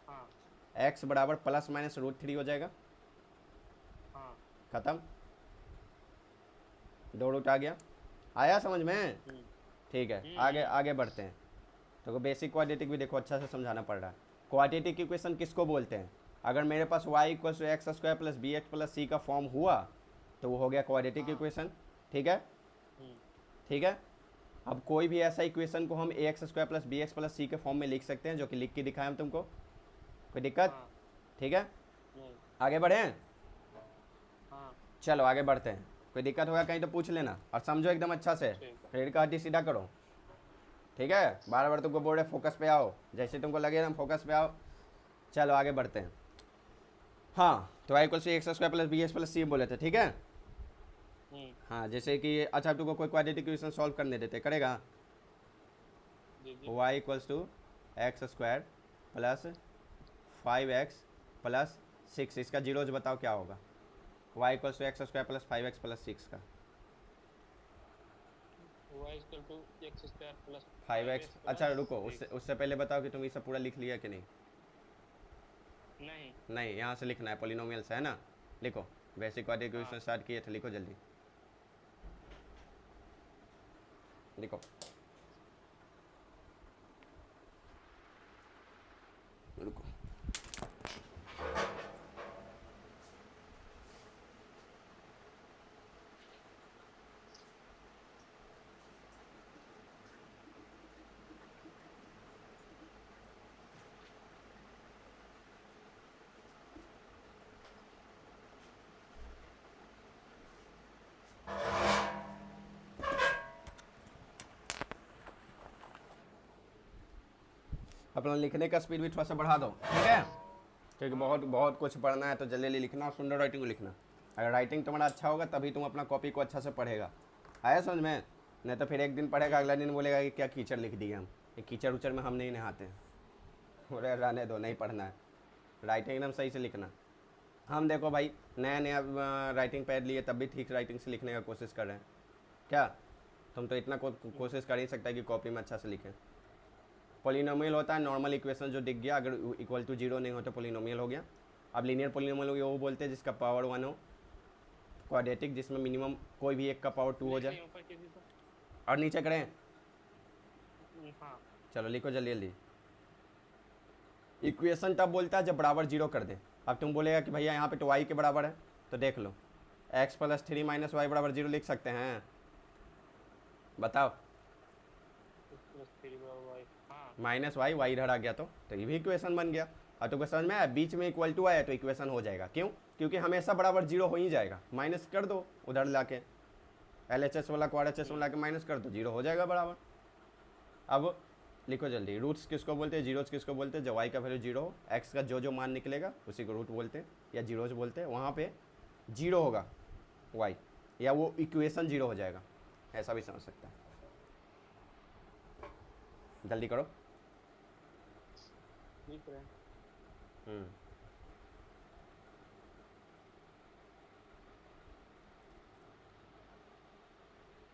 हाँ, x बराबर ±√3 हो जाएगा, हाँ। खत्म, 2 रूट आ गया। आया समझ में? हम्म। ठीक है, हम्म। आगे आगे बढ़ते हैं। तो बेसिक क्वाड्रेटिक भी देखो अच्छा से समझाना पड़ रहा है। क्वाड्रेटिक इक्वेशन किसको बोलते हैं? अगर मेरे पास y = x² plus b x plus c का फॉर्म हुआ तो वो हो गया क्वाड्रेटिक हाँ। इक्वेशन। ठीक है, हम्म। ठीक है। अब कोई भी ऐसा इक्वेशन को हम ax² plus b x plus c के फॉर्म में लिख सकते हैं, जो कि लिख के दिखाएं हम तुमको, कोई दिक्कत? हाँ। ठीक है, नहीं। आगे बढ़ें? हाँ, चलो आगे बढ़ते हैं, कोई दिक्कत होगा कहीं तो पूछ लेना, और समझो एकदम अच्छा से, ठीक है। क्रेडिट कार्ड ही सीधा करो। ठीक है, बार बार तुमको बोल रहे फोकस पे आओ, जैसे तुमको लगे ना फोकस पे आओ। चलो आगे बढ़ते हैं। हाँ, तो y = x² plus b x plus c बोले थे, ठीक है। हम्म। हाँ, जैसे कि अच्छा तुमको कोई क्वाड्रेटिक इक्वेशन सॉल्व करने देते, करेगा? जी जी। y = x² plus 5x plus 6, इसका जीरोज बताओ क्या होगा, y = x² plus 5x plus 6 का। y = x² plus 5x, 5x अच्छा प्लस रुको, उससे 6। उससे पहले बताओ कि तुम ये सब पूरा लिख लिया कि नहीं? नहीं। नहीं, यहाँ से लिखना है, पोलिनोमियल्स है ना, लिखो। बेसिक क्वाड्रेटिक हाँ। इक्वेशन स्टार्ट किए थे, लिखो जल्दी, लिखो, रुको। अपना लिखने का स्पीड भी थोड़ा सा बढ़ा दो, ठीक है, क्योंकि बहुत बहुत कुछ पढ़ना है, तो जल्दी जल्दी लिखना और सुंदर राइटिंग को लिखना। अगर राइटिंग तुम्हारा अच्छा होगा तभी तुम अपना कॉपी को अच्छा से पढ़ेगा। आया समझ में? नहीं तो फिर एक दिन पढ़ेगा, अगला दिन बोलेगा कि क्या कीचड़ लिख दिए हम, ये कीचड़ उचड़ में हम नहीं नहाते हैं। बोले रहने दो, नहीं पढ़ना है, राइटिंग एकदम सही से लिखना। हम देखो भाई, नया नया राइटिंग पैड लिए तब भी ठीक राइटिंग से लिखने का कोशिश कर रहे हैं। क्या तुम तो इतना कोशिश कर ही सकता है कि कॉपी में अच्छा से लिखें। पोलिनोमियल होता है नॉर्मल इक्वेशन जो दिख गया, अगर = 0 नहीं हो तो पोलिनोमियल हो गया। अब लीनियर पोलिनोमियल हो गया, वो बोलते हैं जिसका पावर 1 हो। क्वाड्रेटिक जिसमें मिनिमम कोई भी एक का पावर 2 हो लिख जाए। रही ऊपर किसी तो। और नीचे करें? हाँ। चलो लिखो जल्दी जल्दी। इक्वेशन तब बोलता है जब बराबर 0 कर दे। अब तुम बोलेगा कि भैया यहाँ पे तो y के बराबर है, तो देख लो, x + 3 - y = 0 लिख सकते हैं? बताओ। +3 y। हाँ। -y, y इधर आ गया तो ये भी इक्वेशन बन गया। और तुमको समझ में आया, बीच में = आया तो इक्वेशन हो जाएगा। क्यों? क्योंकि हमेशा बराबर 0 हो ही जाएगा, माइनस कर दो उधर लाके, LHS वाला को RHS में लाके माइनस कर दो, 0 हो जाएगा बराबर। अब लिखो जल्दी, रूट्स किसको बोलते हैं, जीरोज किसको बोलते हैं? जब y का वैल्यू 0 हो, x का जो जो मान निकलेगा उसी को रूट बोलते हैं या जीरोज बोलते हैं, वहाँ पे 0 होगा y। या वो इक्वेशन जीरो हो जाएगा, ऐसा भी समझ सकते हैं। जल्दी करो। ठीक है। हम्म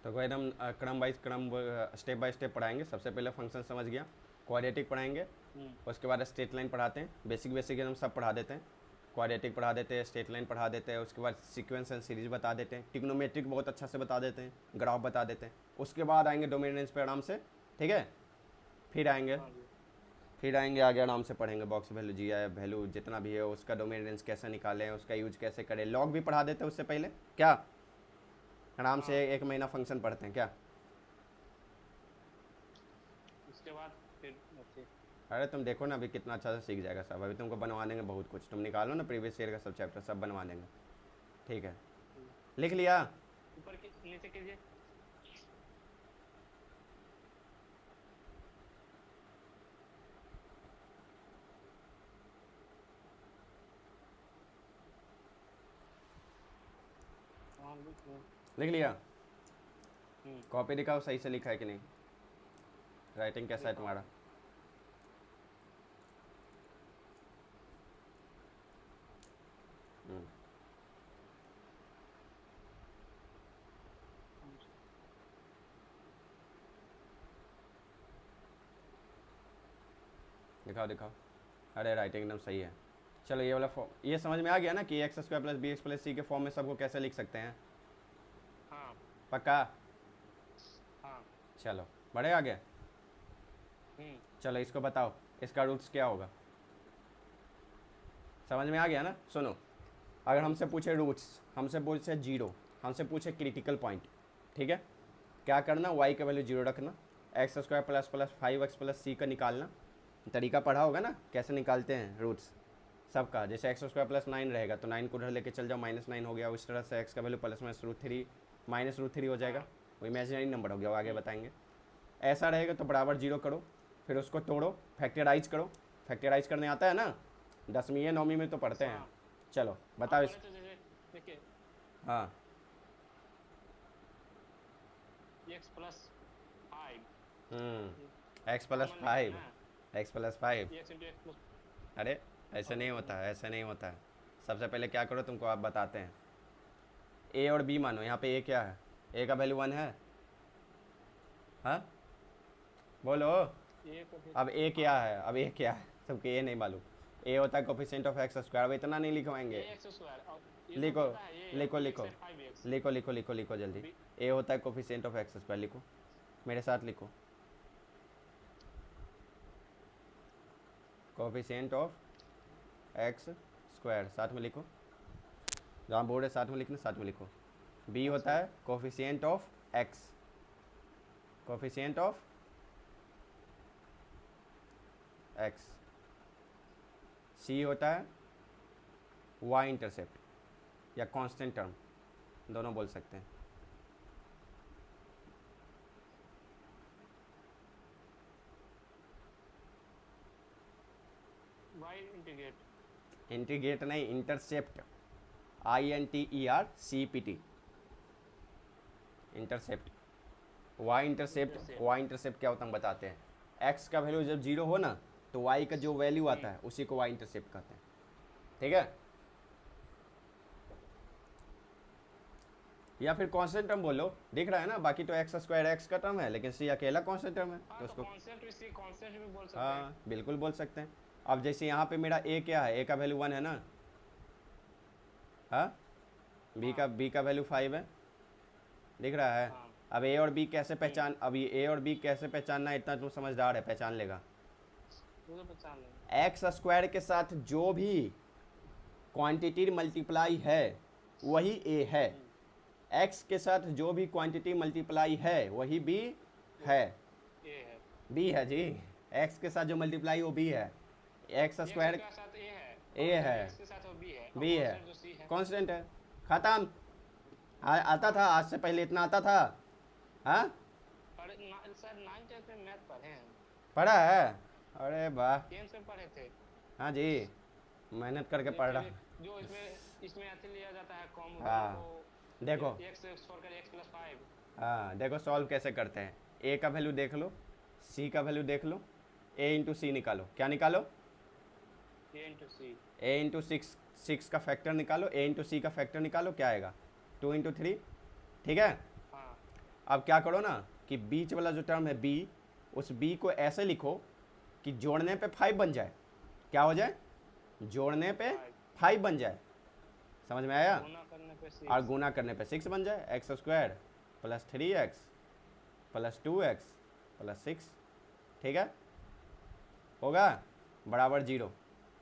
तो कोई एकदम क्रम वाइज क्रम स्टेप बाय स्टेप पढ़ाएंगे। सबसे पहले फंक्शन समझ गया, क्वाड्रेटिक पढ़ाएंगे, उसके बाद स्ट्रेट लाइन पढ़ाते हैं, बेसिक बेसिक एकदम सब पढ़ा देते हैं। क्वाड्रेटिक पढ़ा देते हैं, स्ट्रेट लाइन पढ़ा देते हैं, उसके बाद सीक्वेंस एंड सीरीज बता देते हैं, टिग्नोमेट्रिक बहुत अच्छा से बता देते हैं, ग्राफ बता देते हैं। उसके बाद आएंगे डोमिनेंस पे आराम से, ठीक है। फिर आएंगे हाँ जी। फिर आएंगे आगे आराम से पढ़ेंगे box value, ji I value जितना भी है उसका डोमिनेंस कैसे निकालें, उसका यूज कैसे करें। लॉग भी पढ़ा देते हैं उससे पहले, क्या आराम से एक महीना फंक्शन पढ़ते हैं क्या। उसके बाद फिर अच्छे। अरे तुम देखो ना अभी कितना अच्छा से सीख जाएगा सब। अभी तुमको बनवा देंगे बहुत कुछ, तुम निकालो ना प्रीवियस ईयर का सब चैप्टर, सब बनवा देंगे, ठीक है। लिख लिया। ऊपर की नीचे कीजिए। हाँ लिख लो। लिख लिया। हम्म, कॉपी दिखाओ सही से लिखा है कि नहीं, राइटिंग कैसा है तुम्हारा। हम्म, दिखाओ दिखाओ। अरे राइटिंग एकदम सही है। चलो ये वाला फॉर्म ये समझ में आ गया ना कि x square plus b x plus c के फॉर्म में सबको कैसे लिख सकते हैं, हाँ पक्का। हाँ। चलो बढ़े आगे। हम्म, चलो इसको बताओ, इसका रूट्स क्या होगा, समझ में आ गया ना। सुनो, अगर हमसे पूछे रूट्स, हमसे पूछे जीरो, हमसे पूछे क्रिटिकल पॉइंट, ठीक है, क्या करना, वाई का वैल्यू जीरो रखना, x square plus plus 5x plus c का निकालना। तरीका पढ़ा होगा ना कैसे निकालते हैं रूट्स सबका। जैसे एक्स स्क्वायर प्लस 9 रहेगा तो 9 को उधर लेके चल जाओ, -9 हो गया। उस तरह से एक्स का वैल्यू प्लस माइनस √3 -√3 हो जाएगा, वो इमेजिनरी नंबर हो गया, वो आगे बताएंगे। ऐसा रहेगा तो बराबर जीरो करो, फिर उसको तोड़ो, फैक्टराइज करो। फैक्टराइज करने आता है ना, 10वीं या 9वीं में तो पढ़ते हैं। हाँ। चलो बताओ हाँ इस। बोले तो जैसे देखिए हाँ x plus 5 x plus common लेंगे 5, ना, x plus 5। x into x plus. अरे ऐसे नहीं होता है, ऐसे नहीं होता है। सबसे पहले क्या करो तुमको आप बताते हैं। ए और बी मानो, यहाँ पे ए क्या है, ए का वैल्यू 1 है, हाँ बोलो। ये को फिर अब ए क्या है, अब ए क्या है, सबके ए नहीं मालूम। ए होता है कोफिशिएंट ऑफ एक्स स्क्वायर, अब इतना नहीं लिखवाएंगे। एक्स स्क्वायर और ये तो लिखो पता है, ये लिखो x लिखो है 5x। लिखो लिखो लिखो लिखो जल्दी। बी ए होता है कोफिशिएंट ऑफ एक्स स्क्वायर, लिखो मेरे साथ लिखो, कोफिशिएंट ऑफ एक्स स्क्वायर, साथ में लिखो, जहाँ बोर्ड है साथ में लिखना, साथ में लिखो। बी होता है coefficient of x, coefficient of x. C होता है वाई इंटरसेप्ट या कांस्टेंट टर्म, दोनों बोल सकते हैं। y integrate. इंटीग्रेट नहीं, intercept, INTERCEPT, intercept. Y intercept, y intercept क्या होता है हम बताते हैं। एक्स का वैल्यू जब जीरो हो ना तो वाई का जो वैल्यू आता है उसी को वाई इंटरसेप्ट कहते हैं, ठीक है। या फिर कांस्टेंट टर्म बोलो, दिख रहा है ना, बाकी तो एक्स स्क्वायर एक्स का टर्म है, लेकिन सी अकेला कांस्टेंट टर्म है हाँ तो तो उसको कॉन्सेप्ट इसी कॉन्सेप्ट भी बोल सकते हैं। हाँ बिल्कुल बोल सकते हैं। अब जैसे यहाँ पे मेरा ए क्या है, ए का वैल्यू 1 है ना, हाँ, बी का वैल्यू 5 है, दिख रहा है। हाँ अब ए और बी कैसे पहचान, अब ये ए और बी कैसे पहचानना है, इतना तुम समझदार है, पहचान लेगा। वो तो पहचान लेंगे। एक्स स्क्वायर के साथ जो भी क्वांटिटी मल्टीप्लाई है वही ए है, एक्स के साथ जो भी क्वांटिटी मल्टीप्लाई है वही बी है। ये है बी है जी, एक्स के साथ जो मल्टीप्लाई वो बी है, एक्स x स्क्वायर के साथ a है, ए है, x के साथ वो b है, बी है, जो c है। कांस्टेंट है, खत्म। आता था, आज से पहले इतना आता था, हाँ सर 9 10 में मैथ पढ़े हैं, पढ़ा है, अरे वाह, 10 में पढ़े थे। हाँ जी, मेहनत करके ये पढ़ रहा। फिर जो इसमें इसमें ऐसे लिया जाता है कॉम हाँ। को देखो एक्स छोड़कर एक्स प्लस 5 हाँ देखो सॉल्व कैसे करते हैं। ए का वैल्यू देख लो, सी का वैल्यू देख लो, ए इंटू सी निकालो। क्या निकालो? ए इंटू सी ए इंटू सिक्स, सिक्स का फैक्टर निकालो, ए इंटू सी का फैक्टर निकालो, क्या आएगा? 2 इंटू 3। ठीक है। हाँ अब क्या करो ना कि बीच वाला जो टर्म है बी, उस बी को ऐसे लिखो कि जोड़ने पे 5 बन जाए। क्या हो जाए? जोड़ने पे 5 5 बन जाए। समझ में आया? गुना करने पे और 6 गुना करने पे 6 बन जाए। X square plus 3x plus 2x plus 6। ठीक है, होगा बराबर 0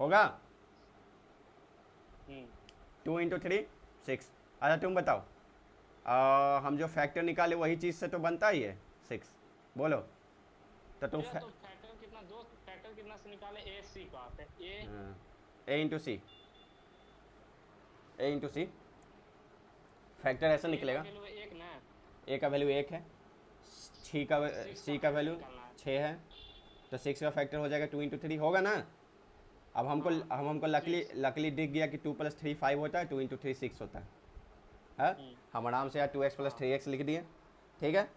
होगा। 2 इंटू 3 6। अच्छा तुम बताओ, हम जो फैक्टर निकाले वही चीज़ से तो बनता ही है 6। बोलो तो तुम भैया तो फैक्टर कितना दोस्त फैक्टर कितना से निकाले ए सी का ए ए इंटू सी, ए इंटू सी फैक्टर ऐसा ए का निकलेगा। वैल्यू एक ना ए का वैल्यू 1 है, सी का सिक्स सी का फैक्टर वैल्यू निकालना है 6 है, तो 6 का फैक्टर हो जाएगा 2 इंटू 3 होगा ना। अब हमको लकली दिख गया कि 2 + 3 5 होता है, 2 इंटू 3 6 होता है। हम आराम से यार 2x + 3x लिख दिए। ठीक है।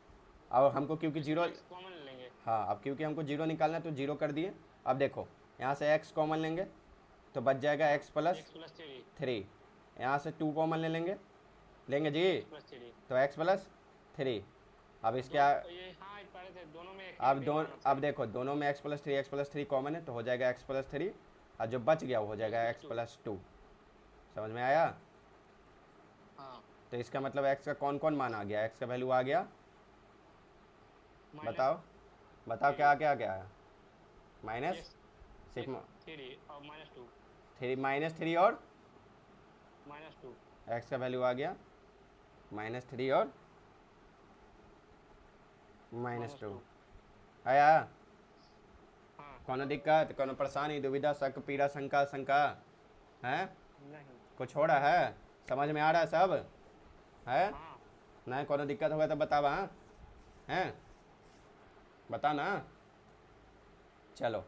और हमको क्योंकि जीरो, कॉमन लेंगे हाँ अब क्योंकि हमको जीरो निकालना है तो जीरो कर दिए। अब देखो यहाँ से x कॉमन लेंगे तो बच जाएगा x + एक्स प्लस 3 3। यहाँ से 2 कॉमन ले लेंगे, लेंगे जी, प्लस 3 तो x + 3। अब इसके ये हाँ पढ़े थे दोनों में एक अब देखो दोनों में x + 3 कॉमन है तो हो जाएगा x + 3, और जो बच गया वो हो जाएगा x + 2। समझ में आया? हाँ तो इसका मतलब x का कौन कौन मान आ गया? x का वैल्यू आ गया, बताओ बताओ क्या क्या क्या आया? माइनस सिर्फ 3 और -2 -3 और -2 x का वैल्यू आ गया -3 और -2 आया। हाँ कोनो दिक्कत, कोनो परेशानी, दुविधा, शक, पीड़ा, शंका है? नहीं कुछ हो रहा है? समझ में आ रहा है सब है? हाँ नहीं कोनो दिक्कत होगा तो बतावा। हाँ हैं, बता ना। चलो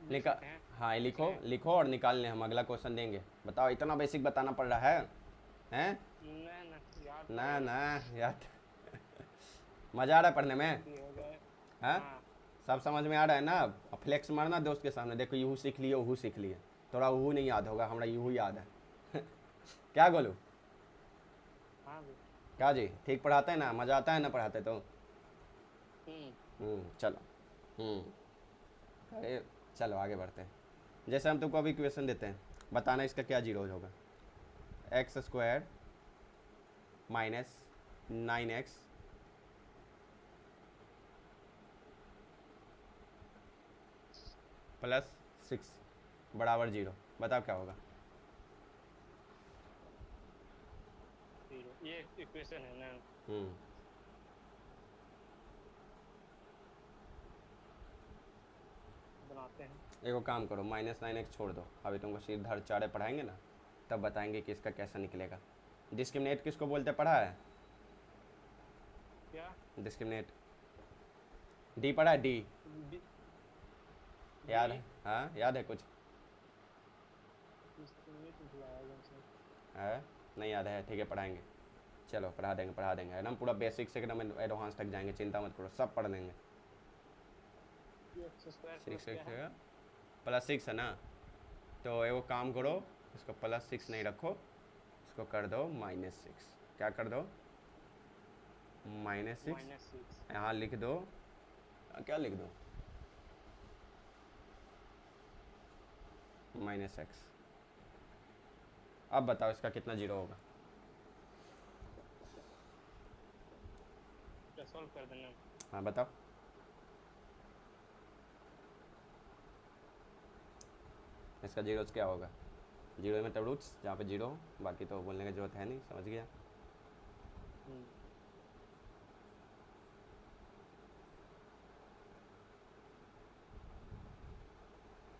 निकाल, सकते हैं हाँ ये लिखो लिखो और निकाल लें, हम अगला क्वेश्चन देंगे। बताओ इतना बेसिक बताना पड़ रहा है हैं? नहीं याद ना ना यार मज़ा आ रहा है पढ़ने में? हो गए हाँ हाँ सब समझ में आ रहा है ना? अब फ्लेक्स मारना दोस्त के सामने, देखो यूहू सीख लिए वहू सीख लिए, थोड़ा वहू नहीं याद होगा, हमारा यूहू याद है क्या बोलूँ? हाँ भी क्या जी ठीक पढ़ाते हैं ना? मज़ा आता है ना पढ़ाते तो? चलो अरे चलो आगे बढ़ते हैं। जैसे हम तुमको अभी क्वेश्चन देते हैं, बताना इसका क्या जीरो होगा। x² - 9x + 6 बराबर 0। बताओ क्या होगा? ये इक्वेशन है ना हम्म बनाते हैं एगो काम करो, -9x छोड़ दो, अभी तुमको सीधे चारे पढ़ाएंगे ना तब बताएंगे कि इसका कैसा निकलेगा। डिस्क्रिमिनेट किसको बोलते, पढ़ा है? क्या डिस्क्रिमिनेट डी पढ़ा है? डी डी- याद है? हाँ याद है कुछ इसमें तो भुलाया गया सर है? नहीं याद है? ठीक है पढ़ाएंगे, चलो पढ़ा देंगे एकदम पूरा बेसिक से एकदम एडवांस तक जाएंगे, चिंता मत करो सब पढ़ लेंगे। ये x² 6 क्या है +6 है ना, तो एगो काम करो, इसको +6 नहीं रखो, इसको कर दो -6। क्या कर दो? -6। -6 यहाँ लिख दो, क्या लिख दो? -x। अब बताओ इसका कितना जीरो होगा? क्या सॉल्व कर देना हाँ बताओ। इसका जीरो क्या होगा? जीरो में तब रूट्स जहाँ पे जीरो हो, बाकी तो बोलने की जरूरत है नहीं, समझ गया।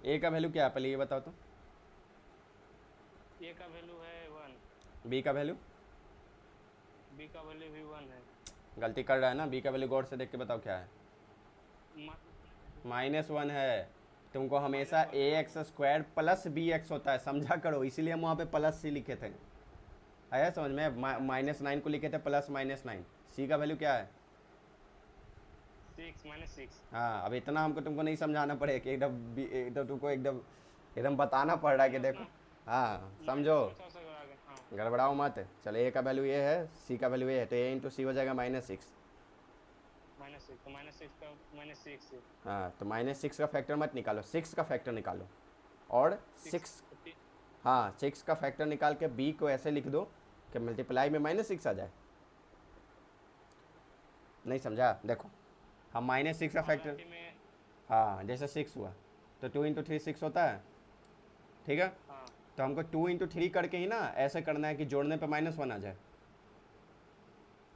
ए का वैल्यू क्या है पहले ये बताओ तो? ए का वैल्यू है 1 बी का वैल्यू? बी का वैल्यू भी 1 है गलती कर रहा है ना, बी का वैल्यू गौर से देख के बताओ क्या है। -1 है। तुमको हमेशा ax² + bx होता है, समझा करो, इसीलिए हम वहाँ पे +c लिखे थे। आया समझ में? -9 को लिखे थे +-9, सी का वैल्यू क्या है? 6 -6। हाँ, अब इतना हमको तुमको नहीं समझाना पड़ेगा कि एकदम तुमको एकदम बताना पड़ रहा है कि मैं देखो। अपना हाँ मैं समझो, थोड़ा सा गड़ा गया, हाँ। गड़बड़ाओ मत। चलो ए का वैल्यू ये है, सी का वैल्यू ये है, तो ए इंटू सी हो जाएगा -6। -6 तो -6 का -6 है। हाँ, तो -6 का फैक्टर मत निकालो, 6 का फैक्टर निकालो। और 6 6, हाँ 6 का फैक्टर निकाल के बी को ऐसे लिख दो कि मल्टीप्लाई में -6 आ जाए। नहीं समझा? देखो, हम -6 का फैक्टर, में। हाँ जैसे 6 हुआ तो 2 इंटू 3 6 होता है, ठीक है? हाँ तो हमको 2 इंटू 3 करके ही ना ऐसे करना है कि जोड़ने पे -1 आ जाए।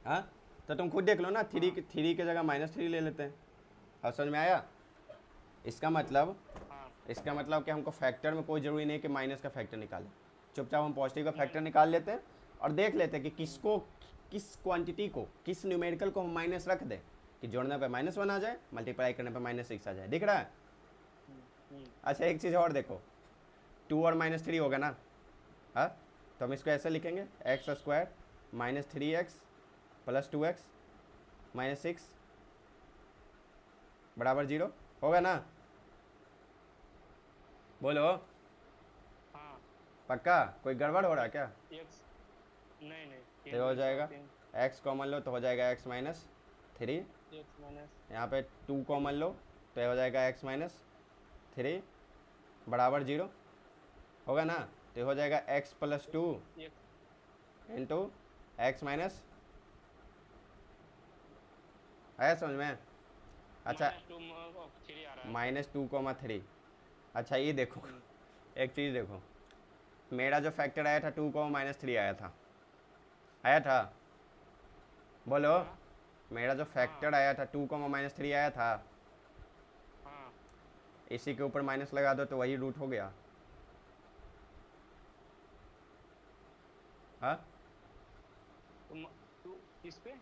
हाँ, तो तुम खुद देख लो ना, थ्री हाँ थ्री की जगह -3 ले लेते हैं। और समझ में आया? इसका मतलब हाँ। इसका मतलब कि हमको फैक्टर में कोई ज़रूरी नहीं कि माइनस का फैक्टर निकालें, चुपचाप हम पॉजिटिव का नहीं फैक्टर नहीं। निकाल लेते हैं और देख लेते हैं कि किस क्वांटिटी को, किस न्यूमेरिकल को हम माइनस रख दें कि जोड़ने पे -1 आ जाए, मल्टीप्लाई करने पे -6 आ जाए। दिख रहा है? हम्म, हम्म, अच्छा एक चीज़ और देखो, 2 और -3 होगा ना, हाँ, तो हम इसको ऐसे लिखेंगे x² -3x + 2x -6 बराबर 0 होगा ना? बोलो, हाँ। पक्का? कोई गड़बड़ हो रहा है क्या? एक नहीं नहीं, तो हो जाएगा x कॉमन लो तो हो जाएगा x -3, x माइनस यहाँ पे 2 कॉमन 3। लो तो ये हो जाएगा x -3 बराबर 0 होगा ना? तो ये हो जाएगा x + 2 एक इंटू x माइनस, आया समझ में? अच्छा, -2 3 आ रहा है। -2, 3। अच्छा ये देखो, हम्म, एक चीज़ देखो, मेरा जो फैक्टर आया था 2, -3 आया था, बोलो। हाँ मेरा जो हाँ फैक्टर आया था 2, -3 आया था, हाँ। इसी के ऊपर माइनस लगा दो तो वही रूट हो गया। हाँ, तो तू इस पे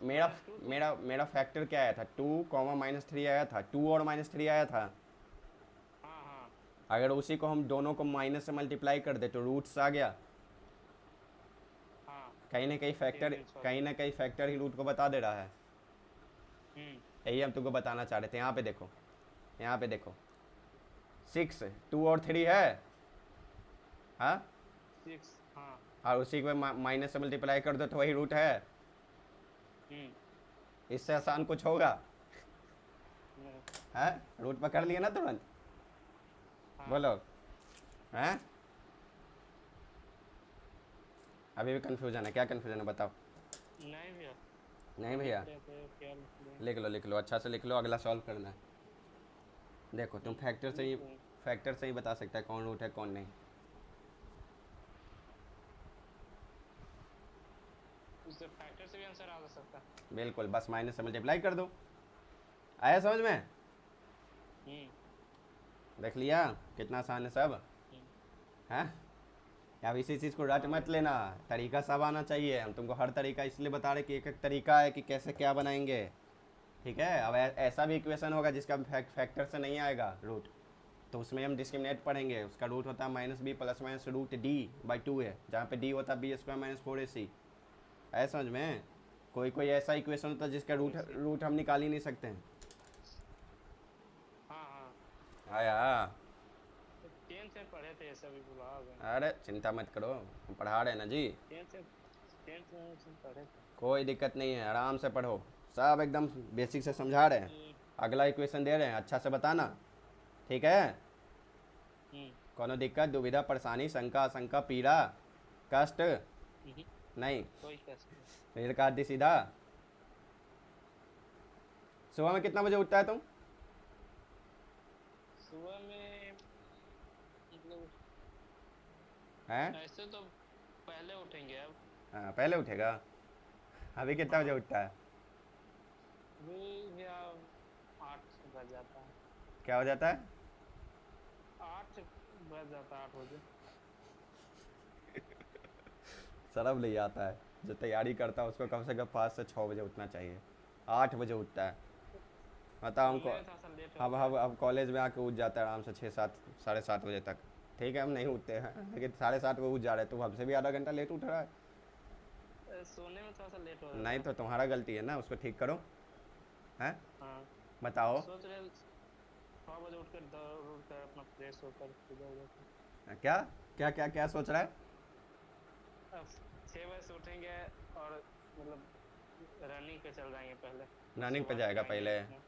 मेरा -2 तो। मेरा मेरा फैक्टर क्या आया था? 2, -3 आया था, 2 और -3 आया था। हाँ हाँ। अगर उसी को हम दोनों को माइनस से मल्टीप्लाई कर दे तो रूट्स आ गया। हाँ कहीं ना कहीं तीन फैक्टर, दिन सौ कहीं ना कहीं फैक्टर ही रूट को बता दे रहा है। हम्म। यही हम तुमको बताना चाह रहे थे। यहाँ पे देखो, यहाँ पे देखो, 6, 2 और 3 है, हाँ, 6 हाँ। और उसी को माइनस से मल्टीप्लाई कर दो तो वही रूट है। हम्म। इससे आसान कुछ होगा? नहीं, है, रूट पकड़ लिया ना तुरंत। हाँ। बोलो, हैं? अभी भी कंफ्यूजन है? क्या कंफ्यूजन है बताओ? नहीं भैया। नहीं भैया, देखते हैं तो क्या लिखते लिख लो अच्छा से लिख लो, अगला सॉल्व करना है। देखो तुम लिख रहे हैं। फैक्टर से ही बता सकता है कौन रूट है कौन नहीं। उससे फैक्टर से भी आंसर आ सकता है। बिल्कुल, बस माइनस से मल्टीप्लाई कर दो। आया समझ में? हम्म देख लिया कितना आसान है सब, हम्म, हैं? अब इसी चीज़ को रट हाँ मत भाई। लेना, तरीका सब आना चाहिए। हम तुमको हर तरीका इसलिए बता रहे कि एक एक तरीका है कि कैसे क्या बनाएंगे, ठीक है? अब ऐसा भी इक्वेशन होगा जिसका फैक्टर से नहीं आएगा रूट, तो उसमें हम डिस्क्रिमिनेट पढ़ेंगे। उसका रूट होता है -b ± √d/2 है, जहाँ पे d होता है b² - 4ac। ऐसा समझ में? कोई कोई ऐसा इक्वेशन होता है जिसका और रूट ऐसे रूट हम निकाल ही नहीं सकते हैं। हाँ हाँ। आया? तो 10 से पढ़े थे, ये सभी भुला गए। अरे चिंता मत करो, हम पढ़ा रहे हैं ना जी। 10 से पढ़े थे। कोई दिक्कत नहीं है, आराम से पढ़ो, सब एकदम बेसिक से समझा रहे हैं। ये- अगला इक्वेशन दे रहे हैं, अच्छा से बताना, ठीक है? हम्म कोनो दिक्कत, दुविधा, परेशानी, शंका, आशंका, पीड़ा, कष्ट हम्म, नहीं? कोई कष्ट नहीं। फिर काट दी सीधा। सुबह में कितना बजे उठता है तुम? सुबह में मतलब हैं? ऐसे तो पहले उठेंगे अब। हाँ पहले उठेगा। अभी कितना बजे हाँ उठता है? अभी या 8 बज जाता है। क्या हो जाता है? 8 बज जाता है, 8 बजे। शर्म नहीं आता है? जो तैयारी करता है उसको कम से कम 5 से 6 बजे उठना चाहिए, 8 बजे उठता है। मतलब हमको, मेरा थोड़ा सा लेट अब होता है। अब कॉलेज में आके उठ जाता है आराम से 6 7 7:30 बजे तक। ठीक है हम नहीं उठते हैं, लेकिन 7:30 को उठ जा रहे हैं, तुम हमसे भी आधा घंटा लेट उठ रहा है। सोने में थोड़ा सा लेट हो रहा नहीं था। तो तुम्हारा गलती है ना, उसको ठीक करो। हैं? हाँ, बताओ। सोच रहे 6 बजे उठकर दौड़ उठ कर अपना फ्रेश होकर इधर उधर। क्या क्या क्या क्या सोच रहा है? अब 6 बजे से उठेंगे और मतलब रनिंग पे चल जाएंगे पहले, उसके रनिंग पे बाद जाएगा जाएंगे पहले? अपने।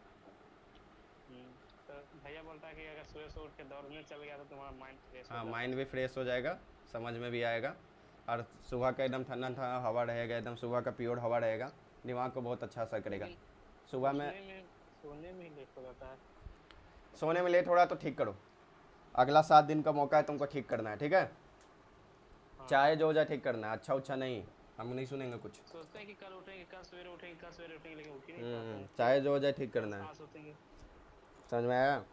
तो भैया बोलता है कि अगर सुबह से उठ के दौड़ने चल गया तो तुम्हारा माइंड फ्रेश हो हाँ जाता माइंड भी फ्रेश हो जाएगा, समझ में भी आएगा, और सुबह का एकदम ठंडा ठंडा हवा रहेगा, एकदम सुबह का प्योर हवा रहेगा, दिमाग को बहुत अच्छा असर है। करेगा। लेकिन सुबह में सोने में ही लेट हो जाता है। सोने में लेट हो रहा है तो ठीक करो, अगला 7 दिन का मौका है तुमको ठीक करना है, ठीक है? हाँ, चाहे जो हो जाए ठीक करना है, अच्छा उच्छा नहीं, हम नहीं सुनेंगे कुछ। सोचते हैं कि कल उठेंगे, कल सवेरे उठेंगे, कल सवेरे उठेंगे, लेकिन उठ ही नहीं पाते हैं। फिर चाहे जो हो जाए ठीक करना बस है। आज सोचेंगे। समझ में आया?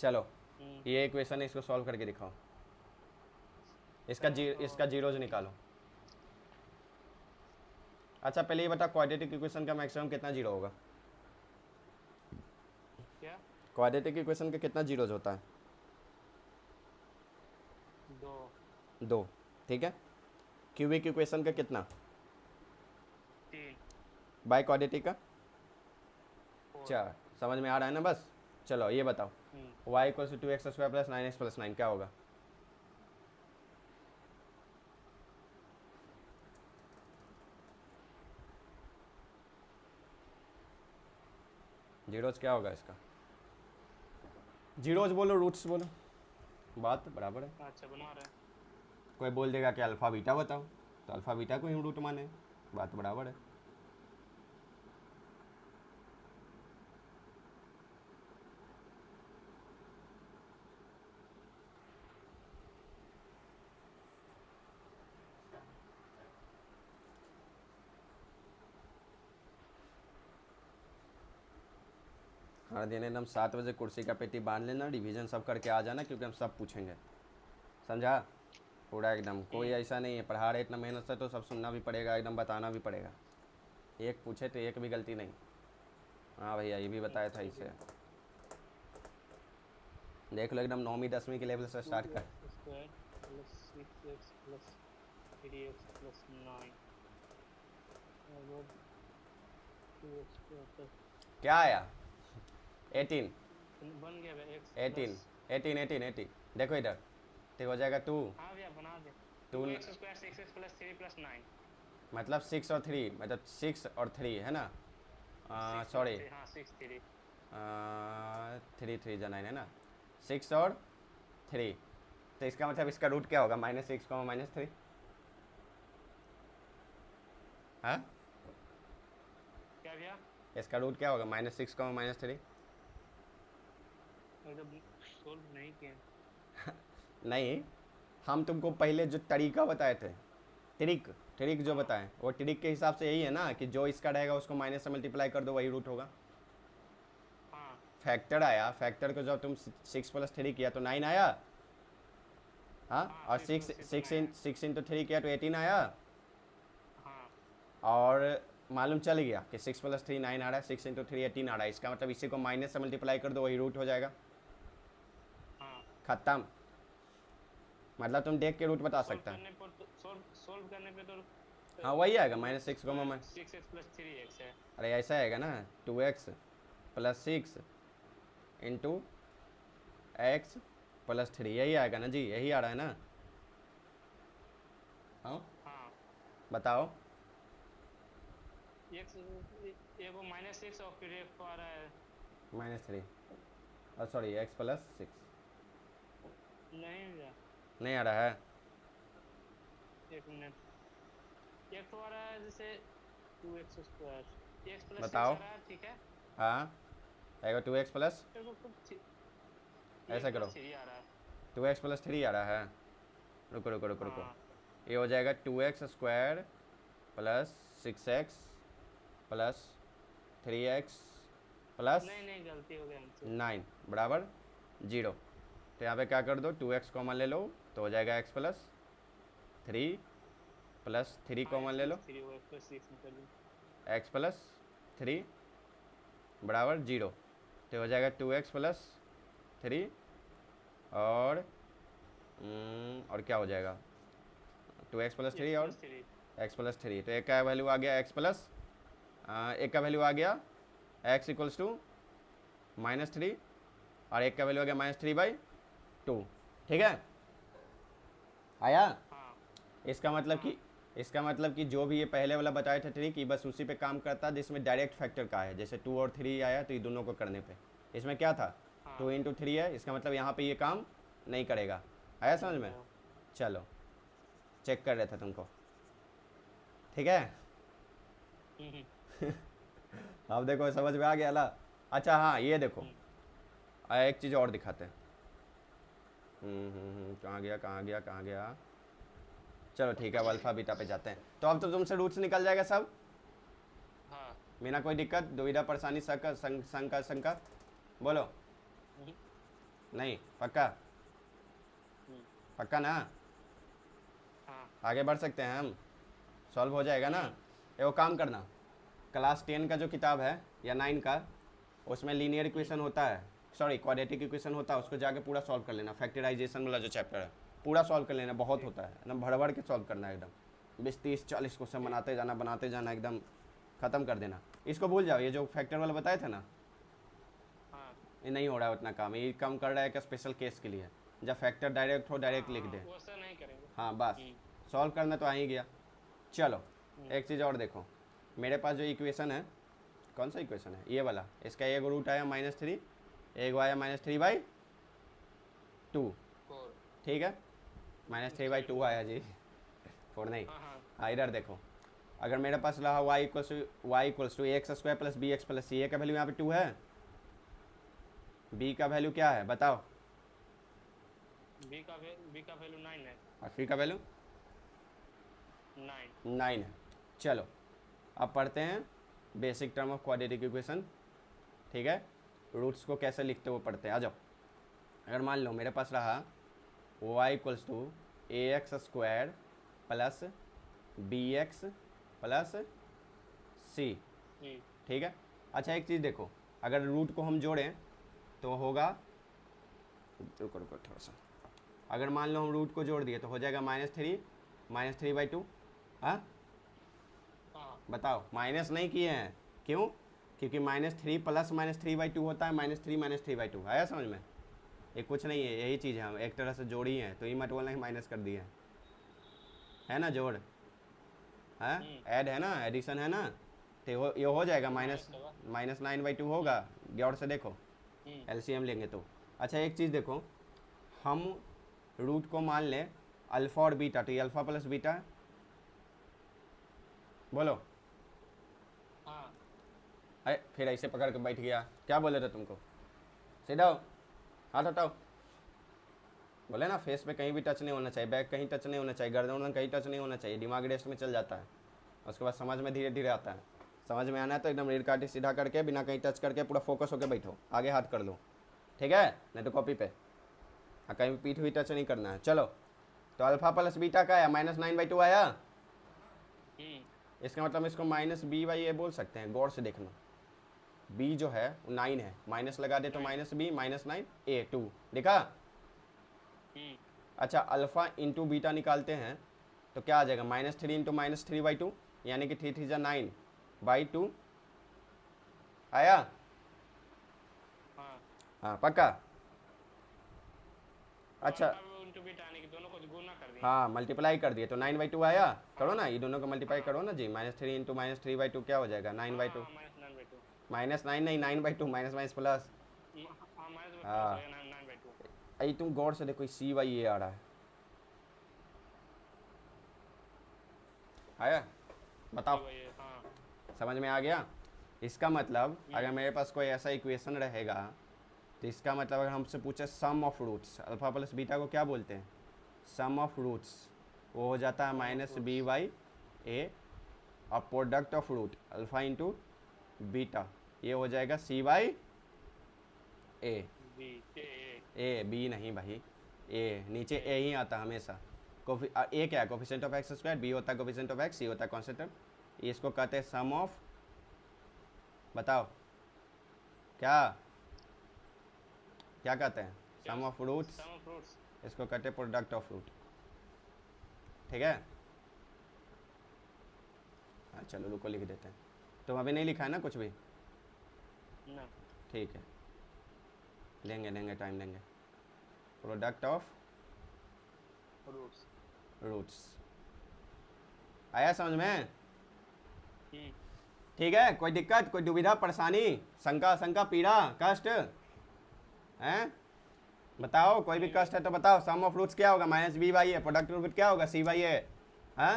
चलो, हम्म, ये इक्वेशन है, इसको सॉल्व करके दिखाओ। चलो तो इसका जीरोज निकालो। अच्छा पहले ये बता, क्वाड्रेटिक इक्वेशन का मैक्सिमम कितना जीरो होगा? क्या? क्वाड्रेटिक इक्वेशन का कितना जीरोज होता है? 2। 2। ठीक है। क्यूबिक इक्वेशन का कितना? 3। बाय क्वाड्रेटिक का? 4। 4। समझ में आ रहा है ना? बस चलो ये बताओ, y equal to 2x² plus 9x plus 9 क्या होगा? जीरोज क्या होगा इसका? जीरोज बोलो, रूट्स बोलो, बात बराबर है। अच्छा, बना रहे हैं। कोई बोल देगा कि अल्फ़ा बीटा बताओ, तो अल्फ़ा बीटा को ही रूट माने, बात बराबर है। हर दिन एकदम 7 बजे कुर्सी का पेटी बांध लेना, रिवीजन सब करके आ जाना, क्योंकि हम सब पूछेंगे, समझा? पूरा एकदम, कोई ऐसा नहीं है, पढ़ा रहे इतना मेहनत से तो सब सुनना भी पड़ेगा, एकदम बताना भी पड़ेगा, एक पूछे तो एक भी गलती नहीं। हाँ भैया ये भी बताया था इसे, देख लो एकदम 9वीं 10वीं के लेवल से स्टार्ट कर। 2x² plus 6x plus 3x plus 9 और 2x² प्लस क्या आया? 18। बन गया भाई x 18। प्लस। 18 18 18, देखो इधर, ठीक हो जाएगा 2। हाँ भैया, बना दे। 2 2x² 6x प्लस 3 प्लस 9। मतलब 6 और 3, मतलब 6 और 3 है ना? 6 प्लस सॉरी, 3, हाँ 6 3। 3 3 जा 9 है ना? 6 और 3, तो इसका मतलब इसका रूट क्या होगा? -6 -3। हाँ, क्या भैया? इसका रूट क्या होगा? -6 -3। मतलब सोल्व नहीं किए। नहीं, हम तुमको पहले जो तरीका बताए थे, ट्रिक ट्रिक जो हाँ बताएं, वो ट्रिक के हिसाब से यही है ना, कि जो इसका रहेगा उसको माइनस से मल्टीप्लाई कर दो, वही रूट होगा। हाँ फैक्टर आया, फैक्टर को जब तुम 6 + 3 किया तो 9 आया। हाँ, हाँ, और 6 सिक्स प्लस 6 तो 9 सिक्स है। 6 × 3 किया तो 18 आया। हाँ और मालूम चल गया कि 6 + 3 9 आ रहा है, 6 × 3 18 आ रहा है, इसका मतलब इसी को माइनस से मल्टीप्लाई कर दो, वही रूट हो जाएगा। हाँ। खत्म। मतलब तुम देख के रूट बता सोल्व सकता है। करने पर तो सोल्व करने पे तो हाँ वही आएगा, 2x -6 square 6x plus 3x है। अरे ऐसा आएगा ना, 2x + 6 × x + 3, यही आएगा ना जी, यही आ रहा है ना? हाँ हाँ, बताओ। x एगो -6 और फिर एक को आ रहा है। -3, और सॉरी x + 6 नहीं भैया, नहीं आ रहा है। 1 मिनट। एक तो आ रहा है जैसे 2x², x प्लस 6 बताओ। आ रहा है, ठीक है। हाँ, आएगा 2x प्लस, एक को ऐसा करो, 3 आ रहा है। 2x + 3 आ रहा है। रुको रुको रुको रुको, हाँ ये हो जाएगा 2x² + 6x + 3x + नहीं नहीं, गलती हो गई हमसे। 9 बराबर 0। तो यहाँ पे क्या कर दो, 2x कॉमन ले लो, तो हो जाएगा x + 3 + 3 हाँ, कॉमन x ले लो, प्लस 3 होगा, x प्लस 6 निकल गया। x + 3 बराबर 0। तो हो जाएगा 2x + 3 और और क्या हो जाएगा 2x+3 और +3 x+3, तो एक का वैल्यू आ गया एक का वैल्यू आ गया x इक्वल्स टू -3 और एक का वैल्यू आ गया -3/2। ठीक है, आया। हाँ इसका मतलब कि जो भी ये पहले वाला बताया था ट्रिक, ये बस उसी पे काम करता है जिसमें डायरेक्ट फैक्टर का है। जैसे 2 और 3 आया तो ये दोनों को करने पे, इसमें क्या था हाँ 2 × 3 है, इसका मतलब यहाँ पे ये काम नहीं करेगा। आया समझ में? चलो चेक कर रहे थे तुमको, ठीक है। हम्म, अब देखो समझ में आ गया ला। अच्छा हाँ ये देखो, एक चीज़ और दिखाते हैं। कहाँ गया। चलो ठीक है, अब अल्फ़ा बीटा पे जाते हैं। तो अब तो तुमसे रूट्स निकल जाएगा सब, हाँ बिना कोई दिक्कत, दुविधा परेशानी शंका बोलो। हम्म, नहीं पक्का? हम्म, पक्का ना? हाँ आगे बढ़ सकते हैं हम, सॉल्व हो जाएगा ना। एगो काम करना, क्लास 10 का जो किताब है या 9 का, उसमें लीनियर इक्वेशन होता है, सॉरी क्वाड्रेटिक इक्वेशन होता है, उसको जाके पूरा सॉल्व कर लेना। फैक्टराइजेशन वाला जो चैप्टर है पूरा सॉल्व कर लेना, बहुत ठीक। होता है एकदम भर भर के सॉल्व करना है, एकदम 20 30 40 क्वेश्चन बनाते जाना एकदम ख़त्म कर देना। इसको भूल जाओ, ये जो फैक्टर वाला बताए थे ना, हाँ ये नहीं हो रहा है उतना काम, ये कम कर रहा है एक स्पेशल केस के लिए, जब फैक्टर डायरेक्ट हो डायरेक्ट लिख दे। वो सर नहीं करेंगे। हाँ बस, हम्म, सॉल्व करना तो आ ही गया। चलो हम्म, एक चीज़ और देखो, मेरे पास जो इक्वेशन है, कौन सा इक्वेशन है ये वाला, इसका एक रूट आया -3, एक आया -3/2। 4 ठीक है, -3/2 आया जी, 4 नहीं। हाँ हाँ हाँ इधर देखो, अगर मेरे पास रहा y = ax² + bx + c, a का वैल्यू यहाँ पे 2 है, b का वैल्यू क्या है बताओ, बी का वैल्यू 9 है। और c का वैल्यू 9 9 है। चलो अब पढ़ते हैं basic term of quadratic equation, ठीक है। रूट्स को कैसे लिखते हो पढ़ते हैं, आ जाओ। अगर मान लो मेरे पास रहा y = ax² + bx + c, जी ठीक है। अच्छा एक चीज़ देखो, अगर रूट को हम जोड़ें तो होगा, रुको थोड़ा सा, अगर मान लो हम रूट को जोड़ दिए तो हो जाएगा -3/2। हाँ हाँ बताओ, माइनस नहीं किए हैं, क्यों? क्योंकि -3 + -3/2 होता है -3 - 3/2। आया समझ में? ये कुछ नहीं है, यही चीज़ है, हम एक तरह से जोड़ी हैं, तो ये मत बोलना कि माइनस कर दिए हैं, है ना जोड़, है ऐड है ना, एडिशन है ना, तो ये हो जाएगा -9/2 होगा। गौर से देखो, एलसीएम लेंगे तो। अच्छा एक चीज़ देखो, हम रूट को मान लें अल्फ़ा और बीटा, तो ये अल्फ़ा + बीटा, बोलो। हाँ अरे फिर ऐसे पकड़ के बैठ गया, क्या बोले थे तुमको? सीधा हो, हाथ हटाओ। बोले ना फेस पे कहीं भी टच नहीं होना चाहिए, बैक कहीं टच नहीं होना चाहिए, गर्दन वर्दन कहीं टच नहीं होना चाहिए, दिमाग रेस्ट में चल जाता है, उसके बाद समझ में धीरे धीरे आता है। समझ में आना है तो एकदम रीढ़ काटी सीधा करके बिना कहीं टच करके पूरा फोकस होकर बैठो, आगे हाथ कर लो, ठीक है, नहीं तो कॉपी पे, हाँ कहीं पीठ भी टच नहीं करना है। चलो तो अल्फ़ा + बीटा का आया -9/2 आया, इसका मतलब इसको -b/a बोल सकते हैं। गौर से देखना, b जो है वो 9 है, माइनस लगा दे तो -b -9a 2, देखा? अच्छा अल्फ़ा इंटू बीटा निकालते हैं तो क्या आ जाएगा, -3 × -3/2, यानी कि 3 3 जा 9/2 आया। हाँ हाँ पक्का। अच्छा उनटू बीटा आने की दोनों को गुना कर दिया। हाँ मल्टीप्लाई कर दिए तो 9/2 आया, करो ना ये दोनों को मल्टीप्लाई करो ना जी, -3 × -3/2 क्या हो जाएगा 9/2, -9/2 -9 नहीं 9/2, माइनस प्लस। हाँ माइनस में प्लस हो हाँ गया 9/2। अरे तुम गौर से देखो, C/a आ रहा है, आया बताओ, हाँ समझ में आ गया? इसका मतलब अगर मेरे पास कोई ऐसा इक्वेशन रहेगा, तो इसका मतलब अगर हमसे पूछे सम ऑफ रूट्स, अल्फ़ा + बीटा को क्या बोलते हैं, सम ऑफ रूट्स, वो हो जाता है -b/a, और product of root alpha into beta, ये हो जाएगा c/a, बी ए बी नहीं भाई, ए नीचे ए ही आता हमेशा। ए क्या है, कोफिशिएंट ऑफ x², बी होता है कोफिशिएंट ऑफ x, सी होता है कांस्टेंट ऑफ, इसको कहते हैं सम ऑफ, बताओ क्या क्या कहते हैं, sum of roots, sum of roots इसको कहते हैं प्रोडक्ट ऑफ रूट। ठीक है, हाँ चलो रुको लिख देते हैं। तुम अभी नहीं लिखा है ना कुछ भी? ना ठीक है, लेंगे लेंगे टाइम लेंगे। Product of roots. रूट्स आया समझ में? हम्म। ठीक है, कोई दिक्कत, कोई दुविधा, परेशानी, शंका शंका पीड़ा, कष्ट हैं? बताओ, कोई भी कष्ट है तो बताओ। सम ऑफ रूट्स क्या होगा? Minus b by a. Product root क्या होगा? C by a. हैं?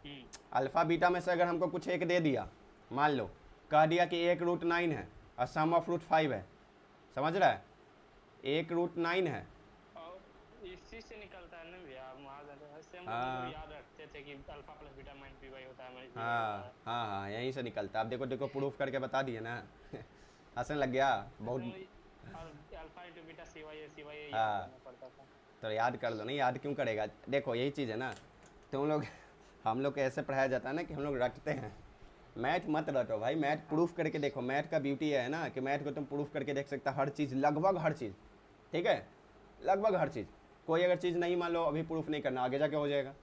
हम्म। अल्फा बीटा में से अगर हमको कुछ एक दे दिया, मान लो कह दिया कि एक रूट 9 है और सम ऑफ रूट 5 है, समझ रहा है? एक रूट 9 है। और इसी से निकलता है ना भैया, हम वहाँ ऐसे हम हाँ। लोग याद रखते थे कि alpha plus beta minus b y होता है, माइनस बी वाई हाँ होता है। हाँ हाँ, यहीं से निकलता है। अब देखो देखो प्रूफ करके बता दिए ना। हंसने लग गया बहुत। और अल्फा इंटू बीटा सी वाई याद हाँ, करना पड़ता था। तो याद कर लो। नहीं याद क्यों करेगा? देखो यही चीज़ है ना, तुम लोग हम लोग को ऐसे पढ़ाया जाता है ना कि हम लोग रटते हैं। मैथ मत रटो भाई, मैथ प्रूफ करके देखो। मैथ का ब्यूटी है ना कि मैथ को तुम प्रूफ करके देख सकता, हर चीज़, लगभग हर चीज़। ठीक है, लगभग हर चीज़। कोई अगर चीज़ नहीं मान लो अभी प्रूफ नहीं करना, आगे जाके हो जाएगा।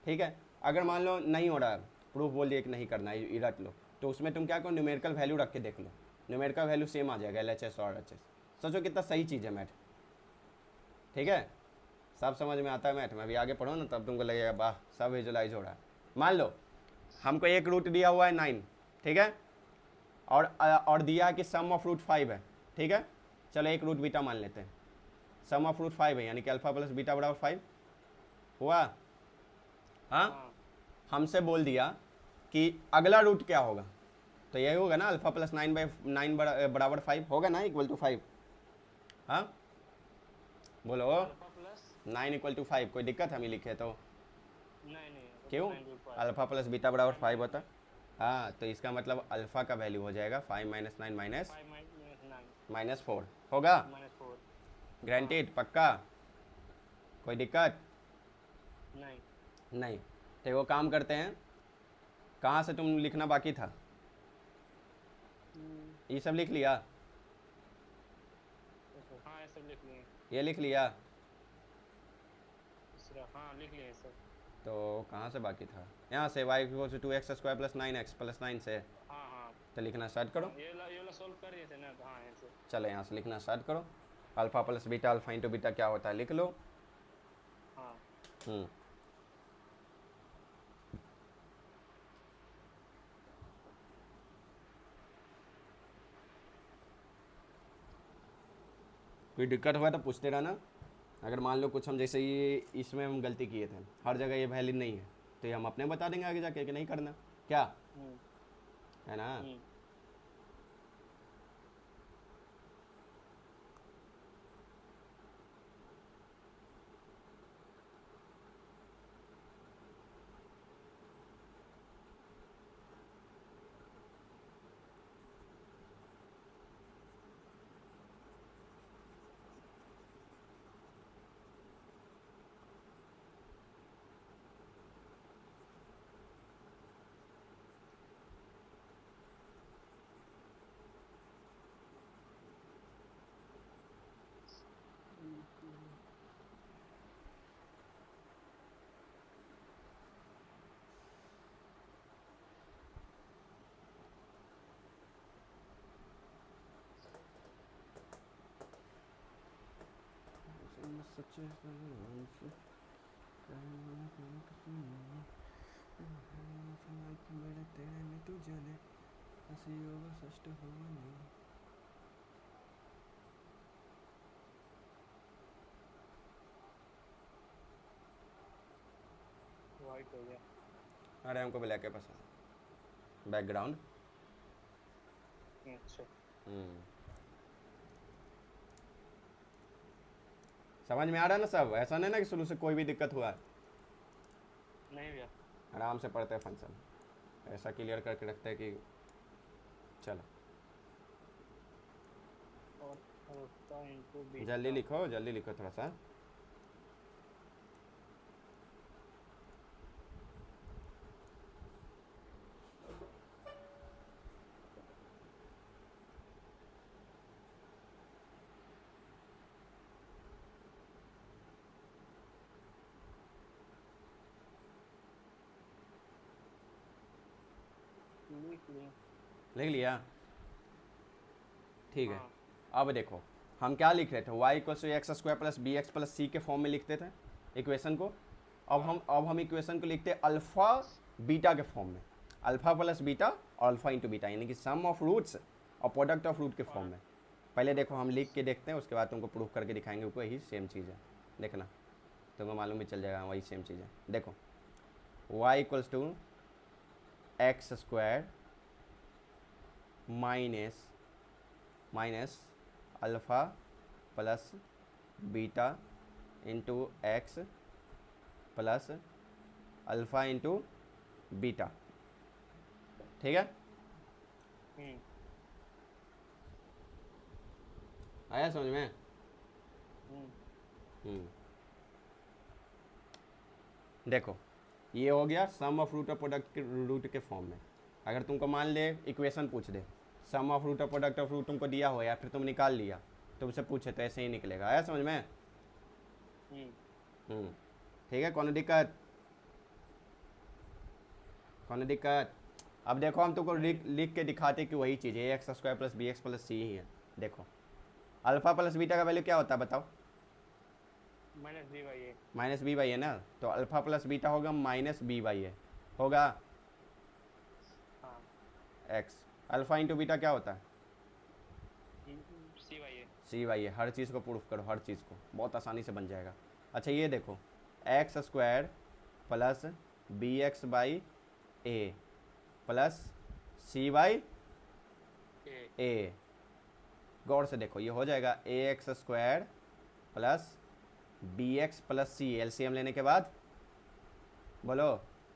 ठीक है, अगर मान लो नहीं हो रहा है, प्रूफ बोल दिए कि नहीं करना है, ये रट लो, तो उसमें तुम क्या करो, न्यूमेरिकल वैल्यू रख के देख लो। न्यूमेरिकल वैल्यू सेम आ जाएगा, LHS और RHS। सोचो कितना सही चीज़ है मैथ। ठीक है, सब समझ में आता है मैथ में। अभी आगे पढ़ो ना तब तुमको लगेगा वाह सब विजुलाइज हो रहा है। मान लो हमको एक रूट दिया हुआ है 9, ठीक है, और दिया कि सम ऑफ रूट 5 है। ठीक है, चलो एक रूट बीटा मान लेते हैं। सम ऑफ रूट 5 है, यानी कि अल्फा प्लस बीटा बराबर 5 हुआ। हाँ, हमसे बोल दिया कि अगला रूट क्या होगा, तो यही होगा ना, अल्फा प्लस 9/9 बराबर 5 होगा ना, इक्वल टू 5। हाँ बोलो, अल्फा प्लस 9 इक्वल टू 5। कोई दिक्कत हमें लिखे तो? नहीं क्यों? 9 अल्फा प्लस बीटा बराबर 5 होता। हाँ, तो इसका मतलब अल्फा का वैल्यू हो जाएगा 5 माइनस 9 माइनस 5 माइनस 9 माइनस 4 होगा। -4। ग्रांटेड, पक्का? कोई दिक्कत नहीं। नहीं? तो वो काम करते हैं, कहाँ से तुम लिखना बाकी था? ये सब लिख लिया? हाँ ये सब लिख लिए। ये लिख लिया? हाँ लिख लिए सब। तो कहाँ से बाकी था? यहाँ से y equal to 2x² plus 9x plus 9 से। हाँ हाँ तो लिखना स्टार्ट करो। ये वाला सॉल्व कर दिए थे ना, तो हाँ ऐसे। चलो यहाँ से लिखना स्टार्ट करो। Alpha plus beta, alpha into beta क्या होता है लिख लो। हाँ कोई दिक्कत हुआ तो पूछते रहना। अगर मान लो कुछ हम जैसे ये इसमें हम गलती किए थे, हर जगह ये वैलिड नहीं है, तो ये हम अपने बता देंगे आगे जाके कि नहीं करना, क्या है ना? वाइट हो गया। अरे हमको ब्लैक है पसंद, बैकग्राउंड। अच्छा समझ में आ रहा है ना सब? ऐसा नहीं ना कि शुरू से कोई भी दिक्कत हुआ। नहीं भैया। आराम से पढ़ते हैं फंक्शन, ऐसा क्लियर करके रखते हैं कि चलो और अल्फा इंटू बीटा। जल्दी लिखो थोड़ा सा। लिख लिया, ठीक है। हाँ अब देखो हम क्या लिख रहे थे, y equal to x square plus b x plus c के फॉर्म में लिखते थे इक्वेशन को। अब हम इक्वेशन को लिखते हैं अल्फ़ा बीटा के फॉर्म में, अल्फ़ा प्लस बीटा और अल्फ़ा इंटू बीटा, यानी कि सम ऑफ रूट्स और प्रोडक्ट ऑफ रूट के फॉर्म में। पहले देखो हम लिख के देखते हैं, उसके बाद तुमको प्रूफ करके दिखाएंगे, वही सेम चीज़ है, देखना तुमको मालूम भी चल जाएगा वही सेम चीज़ है। देखो y equals to x square minus alpha plus beta into x plus alpha into beta, ठीक है। हम्म आया समझ में? हम्म देखो ये हो गया sum of root of product के रूट के फॉर्म में। अगर तुमको मान ले इक्वेशन पूछ दे, sum of root of product of root तुमको दिया हो या फिर तुम निकाल लिया, तुमसे पूछे तो ऐसे ही निकलेगा। आया समझ में? हम्म ठीक है, कौन दिक्कत? कौन दिक्कत? अब देखो हम तुमको लिख के दिखाते कि वही चीज़ है, x square plus b x plus c ही है। देखो अल्फ़ा प्लस बीटा का वैल्यू क्या होता है बताओ? -b/a। माइनस बी बाई है ना, तो अल्फ़ा प्लस बीटा होगा माइनस बी बाई है, होगा हाँ एक्स। अल्फ़ा इंटू बीटा क्या होता है? c/a। सी बाई है। हर चीज़ को प्रूफ करो, हर चीज़ को, बहुत आसानी से बन जाएगा। अच्छा ये देखो x square plus b x by a plus c by a, गौर से देखो ये हो जाएगा a x square plus b x plus c, LCM लेने के बाद बोलो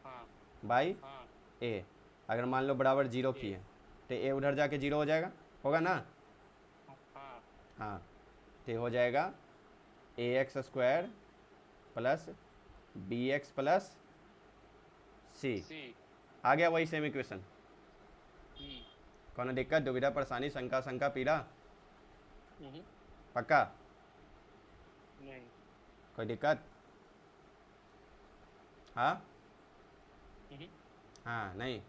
हाँ बाई हाँ ए। अगर मान लो बराबर जीरो की है तो ए उधर जाके जीरो हो जाएगा, होगा ना? हाँ हाँ, तो हो जाएगा a x square plus b x plus c. c। आ गया वही सेम इक्वेशन। हम्म कोनो दिक्कत, दुविधा, परेशानी, शंका पीड़ा? हम्म, पक्का? नहीं। कोई दिक्कत? हाँ हम्म, हाँ नहीं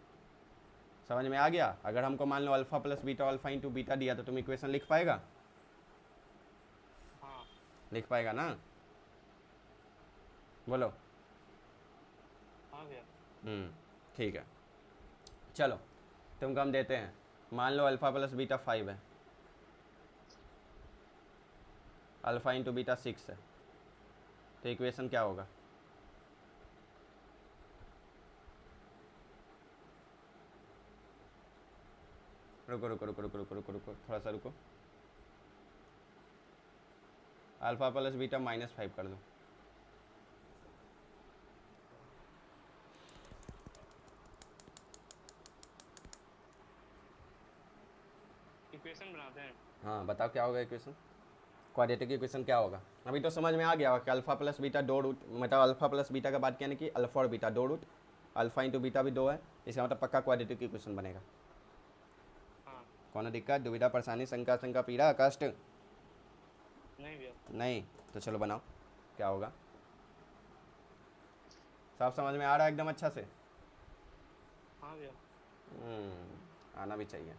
समझ में आ गया? अगर हमको मान लो alpha plus beta alpha into beta दिया तो तुम इक्वेशन लिख पाएगा? हाँ लिख पाएगा ना? बोलो। हाँ भैया। ठीक है, चलो तुमको हम देते हैं, मान लो अल्फ़ा प्लस बीटा 5 है, अल्फ़ा इंटू बीटा 6 है, तो इक्वेशन क्या होगा? रुको रुको रुको रुको रुको रुको रुको थोड़ा सा रुको। अल्फ़ा प्लस बीटा -5 कर दो। इक्वेशन बनाते हैं। हाँ बताओ क्या होगा इक्वेशन, क्वाड्रेटिक इक्वेशन क्या होगा? अभी तो समझ में आ गया होगा कि अल्फ़ा प्लस बीटा दो रूट, मतलब अल्फ़ा प्लस बीटा का बात किया कि अल्फ़ा और बीटा दो रूट, अल्फ़ा इंटू बीटा भी दो है, इसका मतलब पक्का क्वाड्रेटिक इक्वेशन बनेगा। हाँ कौन दिक्कत, दुविधा, परेशानी, शंका पीड़ा, कष्ट? नहीं भैया। नहीं तो चलो बनाओ, क्या होगा? साफ समझ में आ रहा है एकदम अच्छा से? हाँ भैया। आना भी चाहिए,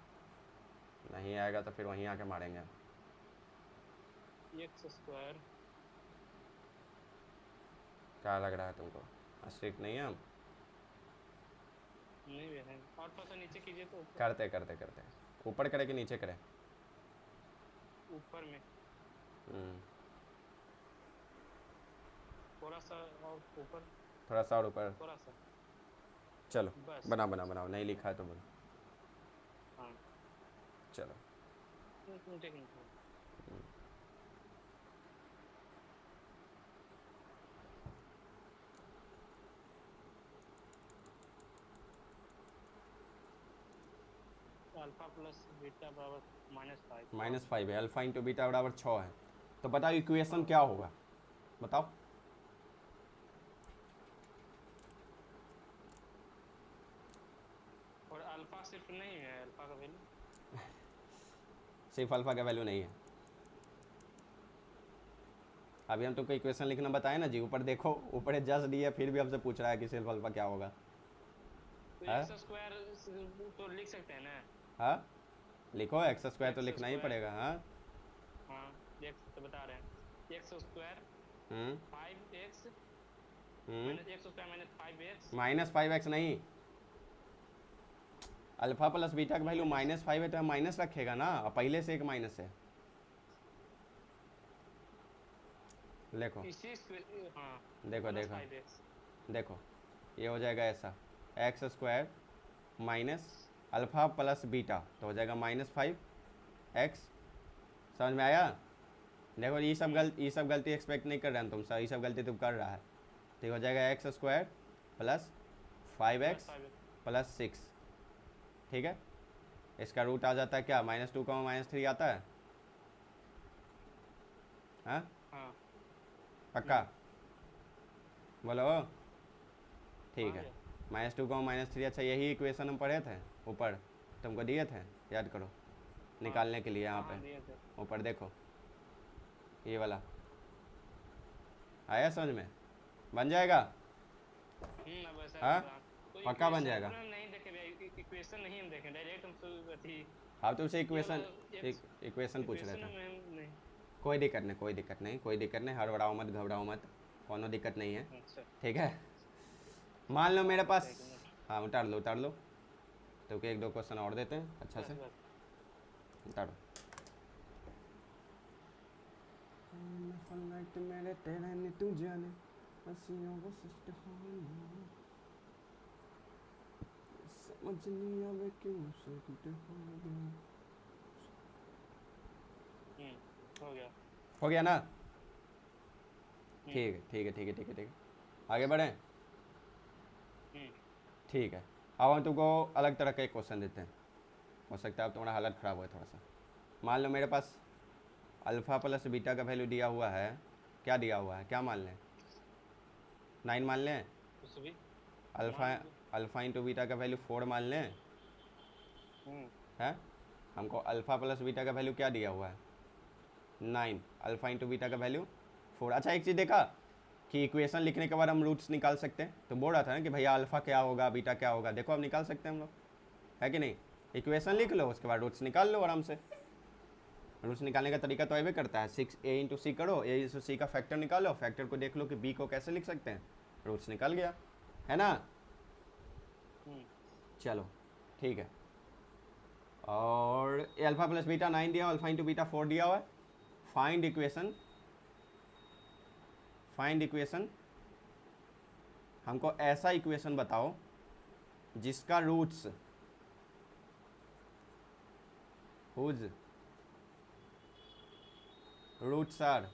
नहीं आएगा तो फिर वहीं आके मारेंगे। X square. क्या लग रहा है तुमको, स्ट्रिक्ट नहीं है हम? नहीं भैया है, और थोड़ा सा नीचे कीजिए तो करते करते करते, ऊपर करे कि नीचे करे? ऊपर में हम्म, थोड़ा सा और ऊपर, थोड़ा सा और ऊपर। थोड़ा सा चलो बस। बनाओ, नहीं लिखा है तो बोलो। हाँ चलो टेक्निक। अल्फा प्लस बीटा बराबर -5। -5 है, अल्फ़ा इंटू बीटा बराबर 6 है, तो बताओ इक्वेशन क्या होगा? बताओ। और अल्फा सिर्फ नहीं है, अल्फा का वैल्यू। सिर्फ अल्फ़ा का वैल्यू नहीं है, अभी हम तुमको इक्वेशन लिखना बताए ना जी, ऊपर देखो, ऊपर जस्ट दिया फिर भी हमसे पूछ रहा है कि सिर्फ अल्फ़ा क्या होगा। तो तो हाँ? एक्स स्क्वायर तो लिख सकते हैं ना। हाँ लिखो, एक्स स्क्वायर तो एक्स लिखना ही स्क्वायर, पड़ेगा। हाँ। हाँ देख तो बता रहे हैं, x square hmm 5x hmm minus x square minus 5x -5x नहीं, अल्फा प्लस बीटा का वैल्यू माइनस -5 है तो माइनस रखेगा ना, और पहले से एक माइनस है। देखो इसी हाँ देखो प्लस देखो 5x। देखो, ये हो जाएगा ऐसा, x square minus alpha plus beta तो हो जाएगा -5x। समझ में आया? देखो ये सब गलती एक्सपेक्ट नहीं कर रहे हैं तुम सब, ये सब गलती तुम कर रहा है। तो ये हो जाएगा x square plus 5x plus 5x। Plus 6। ठीक है, इसका रूट आ जाता है क्या, -2 का -3 आता है। हाँ हाँ पक्का बोलो। ठीक हाँ है, भैया। -2 का -3। अच्छा यही इक्वेशन हम पढ़े थे ऊपर, तुमको दिए थे, याद करो, हाँ निकालने के लिए यहाँ हाँ पे दिए थे। ऊपर देखो, ये वाला आया समझ में, बन जाएगा। अब ऐसा हाँ बता। तो पक्का बन इक्वेशन जाएगा। अपने हम नहीं देखे भैया, इक्वेशन नहीं हम देखें, डायरेक्ट हम अथी आप तुमसे ये वाला एक इक्वेशन पूछ रहे इक्वेशन थे। हम नहीं। कोई दिक्कत नहीं, कोई दिक्कत नहीं, कोई दिक्कत नहीं, हड़बड़ाओ मत, घबराओ मत, कोनो दिक्कत नहीं है। अच्छा ठीक है, मान लो मेरे अच्छा पास, एक मिनट। हाँ उतार लो उतार लो, तो एक दो क्वेश्चन और देते हैं अच्छा बस से, बस। उतारो। मेरे तेरे ने तू जाने, हंसियों को सस्त होना, समझ नहीं आवे क्यों सस्त होना। हो गया। हो गया ना? हम्म ठीक है ठीक है ठीक है ठीक है ठीक है, आगे बढ़ें। हम्म ठीक है, अब हम तुमको अलग तरह का एक क्वेश्चन देते हैं, हो सकता है अब तुम्हारा हालत ख़राब हो थोड़ा सा। मान लो मेरे पास अल्फ़ा प्लस बीटा का वैल्यू दिया हुआ है, क्या दिया हुआ है, क्या मान लें, 9 मान लें, कुछ भी अल्फ़ा मान लो। अल्फ़ा इंटू बीटा का वैल्यू 4 मान लें, हम्म है। हमको अल्फ़ा प्लस बीटा का वैल्यू क्या दिया हुआ है, 9, अल्फ़ा इंटू बीटा का वैल्यू 4। अच्छा एक चीज़ देखा कि इक्वेशन लिखने के बाद हम रूट्स निकाल सकते हैं, तो बोल रहा था ना कि भैया अल्फ़ा क्या होगा बीटा क्या होगा, देखो अब निकाल सकते हैं हम लोग, है कि नहीं। इक्वेशन लिख लो, उसके बाद रूट्स निकाल लो आराम से। रूट्स निकालने का तरीका तो अभी करता है, 6a इंटू सी करो, a इंटू सी का फैक्टर निकालो, फैक्टर को देख लो कि b को कैसे लिख सकते हैं, रूट्स निकल गया, है ना। हम्म चलो ठीक है, और अल्फ़ा प्लस बीटा 9 दिया, अल्फ़ा इंटू बीटा 4 दिया हुआ है। फाइंड इक्वेशन हमको ऐसा इक्वेशन बताओ जिसका रूट्स हुज रूट्स आर,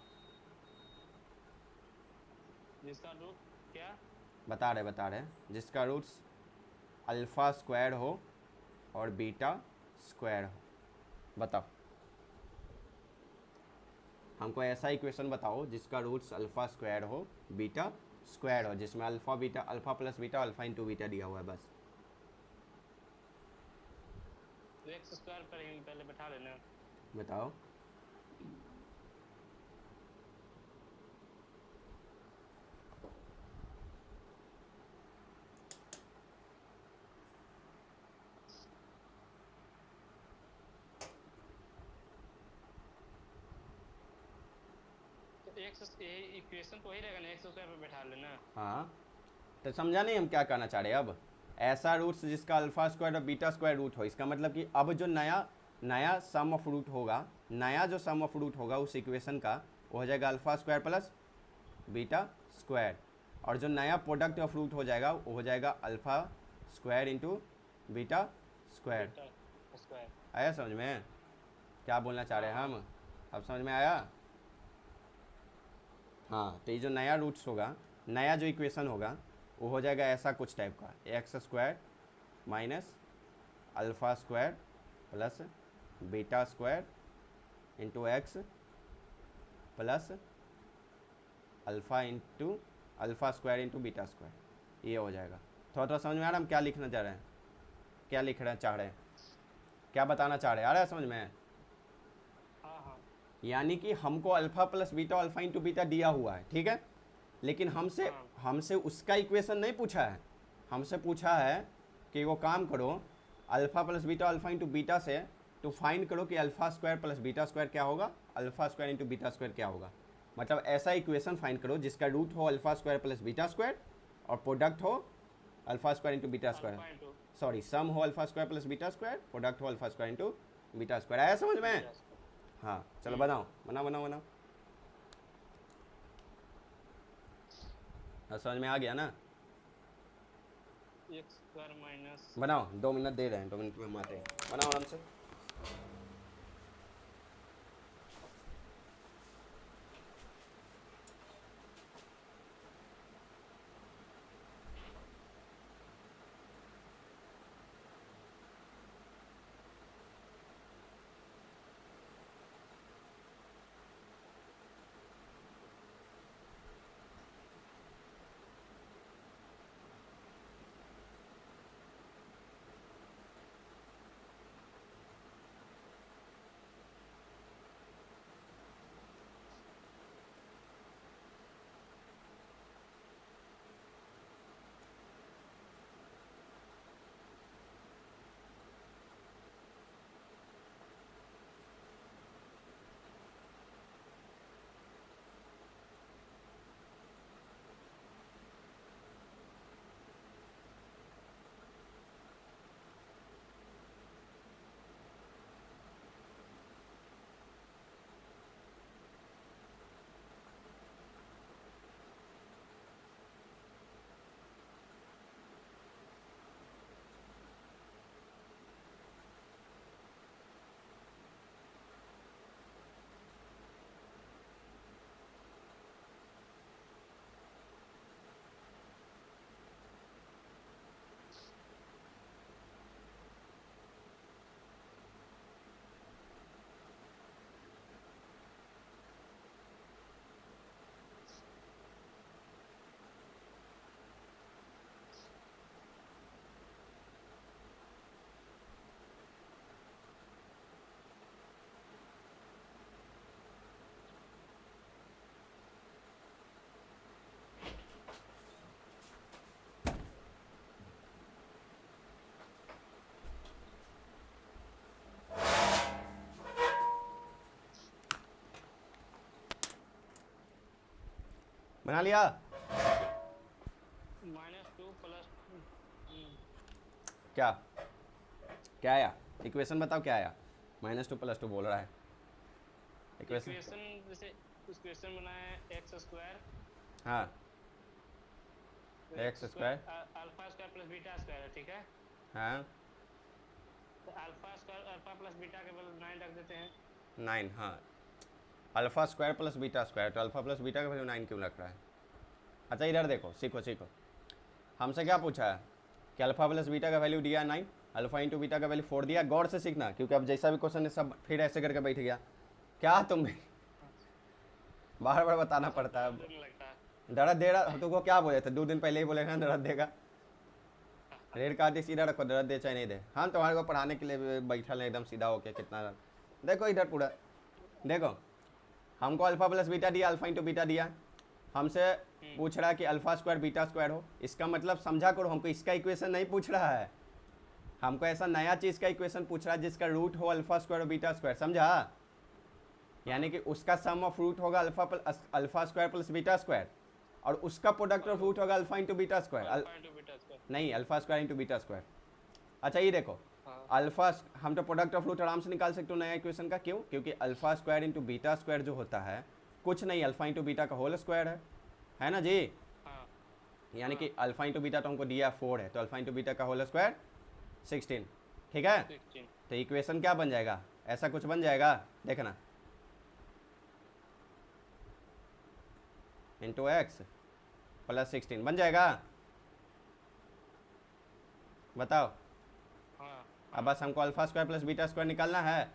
जिसका रूट क्या। बता रहे जिसका रूट्स अल्फ़ा स्क्वायर हो और बीटा स्क्वायर हो, बताओ। हमको ऐसा इक्वेशन बताओ जिसका रूट्स अल्फ़ा स्क्वायर हो बीटा स्क्वायर हो, जिसमें alpha plus beta alpha into beta दिया हुआ है, बस। तो एक्स स्क्वायर पर ही पहले बैठा लेना। बताओ। तो एक्स इक्वेशन तो वही रहेगा ना, एक्स स्क्वायर पर बैठा लेना। हाँ तो समझा नहीं हम क्या कहना चाह रहे हैं अब, ऐसा रूट्स जिसका अल्फ़ा स्क्वायर और बीटा स्क्वायर रूट हो, इसका मतलब कि अब जो नया नया सम ऑफ रूट होगा, नया जो सम ऑफ रूट होगा उस इक्वेशन का, वो हो जाएगा alpha square plus beta square, और जो नया प्रोडक्ट ऑफ रूट हो जाएगा वो हो जाएगा alpha square into beta square. Beta square. आया समझ में क्या बोलना चाह रहे हैं हाँ हम, अब समझ में आया। हाँ तो ये जो नया रूट्स होगा, नया जो इक्वेशन होगा वो हो जाएगा ऐसा कुछ टाइप का, x square minus alpha square plus beta square into x plus alpha square into beta square, ये हो जाएगा। थोड़ा थोड़ा समझ में आ रहा है हम क्या लिखना चाह रहे हैं, क्या लिखना चाह रहे हैं, क्या बताना चाह रहे हैं, आ रहा है समझ में। हाँ यानी कि हमको alpha plus beta alpha into beta दिया हुआ है, ठीक है, लेकिन हमसे हाँ हमसे उसका इक्वेशन नहीं पूछा है, हमसे पूछा है कि वो काम करो, alpha plus beta alpha into beta से तो फाइंड करो कि alpha square plus beta square क्या होगा, alpha square into beta square क्या होगा। मतलब ऐसा इक्वेशन फाइंड करो जिसका रूट हो alpha square plus beta square और प्रोडक्ट हो alpha square into beta square, alpha into sorry sum हो alpha square plus beta square, product हो alpha square into beta square. आया समझ में? Beta square. हाँ चलो बनाओ बनाओ बनाओ बनाओ। हाँ, समझ में आ गया ना? एक्स स्क्वायर माइनस बनाओ, 2 मिनट दे रहे हैं, 2 मिनट में हम आते हैं, बनाओ आराम से। बना लिया? -2 प्लस क्या क्या आया इक्वेशन बताओ क्या आया? -2 + 2 बोल रहा है इक्वेशन। इक्वेशन जैसे इक्वेशन बनाया एक्स स्क्वायर हाँ x square alpha square plus beta square है, ठीक है। हाँ तो alpha square alpha plus beta के बदले 9 रख देते हैं। 9, हाँ alpha square plus beta square, तो अल्फ़ा प्लस बीटा का वैल्यू 9 क्यों रख रहा है? अच्छा इधर देखो, सीखो सीखो, हमसे क्या पूछा है कि अल्फ़ा प्लस बीटा का वैल्यू दिया 9, अल्फ़ा इंटू बीटा का वैल्यू 4 दिया। गौर से सीखना क्योंकि अब जैसा भी क्वेश्चन है सब फिर ऐसे करके बैठ गया क्या तुम भी बार बार बताना पड़ता है। देने लगता है। दर्द दे रहा तुमको क्या बोले थे 2 दिन पहले ही बोले ना दर्द देगा। रेड कार्ड सीधा रखो, दर्द दे चाहे नहीं दे, हम तुम्हारे को पढ़ाने के लिए बैठल हैं एकदम सीधा होके। कितना देखो इधर पूरा देखो, हमको अल्फ़ा प्लस बीटा दिया, अल्फ़ा इंटू बीटा दिया, हमसे पूछ रहा है कि अल्फ़ा स्क्वायर बीटा स्क्वायर हो। इसका मतलब समझा करो, हमको इसका इक्वेशन नहीं पूछ रहा है, हमको ऐसा नया चीज़ का इक्वेशन पूछ रहा है जिसका रूट हो अल्फ़ा स्क्वायर और बीटा स्क्वायर, समझा? यानी कि उसका सम ऑफ रूट होगा alpha square plus beta square और उसका प्रोडक्ट ऑफ रूट होगा alpha into beta square. Alpha into beta square नहीं alpha square into beta square. अच्छा ये देखो हाँ। अल्फ़ा, हम तो प्रोडक्ट ऑफ रूट आराम से निकाल सकते हो नया इक्वेशन का, क्यों? क्योंकि alpha square into beta square जो होता है कुछ नहीं अल्फ़ा इंटू बीटा का होल स्क्वायर है ना जी? हाँ यानी कि अल्फ़ा इंटू बीटा तो हमको दिया 4 है, तो अल्फ़ा इंटू बीटा का होल स्क्वायर 16, ठीक है। 16 तो इक्वेशन क्या बन जाएगा? ऐसा कुछ बन जाएगा, देखना, इंटू एक्स प्लस 16 बन जाएगा, बताओ। हाँ। अब बस हमको alpha square plus beta square निकालना है।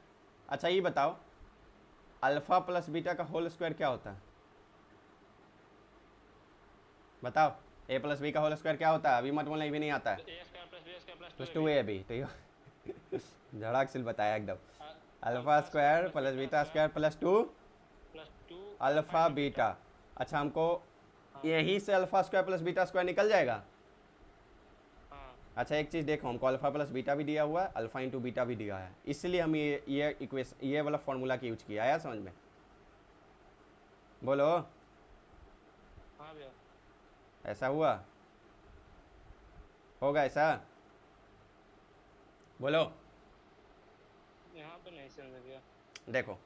अच्छा ये बताओ अल्फ़ा प्लस बीटा का होल स्क्वायर क्या होता है? बताओ ए प्लस बी का होल स्क्वायर क्या होता है? अभी मत बोलना ये भी नहीं आता है, a square plus b square plus plus 2 a अभी तो ये झड़ाक से बताया एकदम। Alpha square plus beta square plus 2 alpha beta. अच्छा हमको यहीं से alpha square plus beta square निकल जाएगा। हाँ अच्छा एक चीज़ देखो, हमको अल्फ़ा प्लस बीटा भी दिया हुआ है, अल्फ़ा इंटू बीटा भी दिया है, इसलिए हम ये इक्वेशन ये वाला फॉर्मूला की यूज किया। आया समझ में? बोलो। हाँ भैया। ऐसा हुआ, होगा ऐसा? बोलो। यहाँ पे नहीं समझ गया। देखो,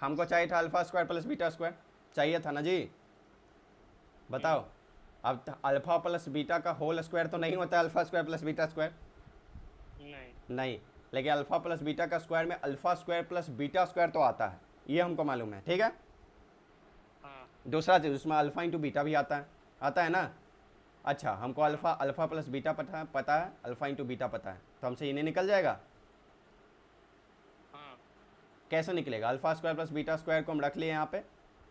हमको चाहिए था alpha square plus beta square, चाहिए था ना जी? बताओ। अब अल्फ़ा प्लस बीटा का होल स्क्वायर तो नहीं होता है alpha square plus beta square? नहीं। नहीं। लेकिन अल्फ़ा प्लस बीटा का स्क्वायर में alpha square plus beta square तो आता है, ये हमको मालूम है, ठीक है? हाँ। दूसरा चीज़, उसमें अल्फ़ा इंटू बीटा भी आता है ना? अच्छा, हमको अल्फ़ा प्लस बीटा पता है, अल्फ़ा इंटू बीटा पता है, तो हमसे इन्हें निकल जाएगा। हाँ। कैसे निकलेगा? Alpha square plus beta square को हम रख लिए यहाँ पे,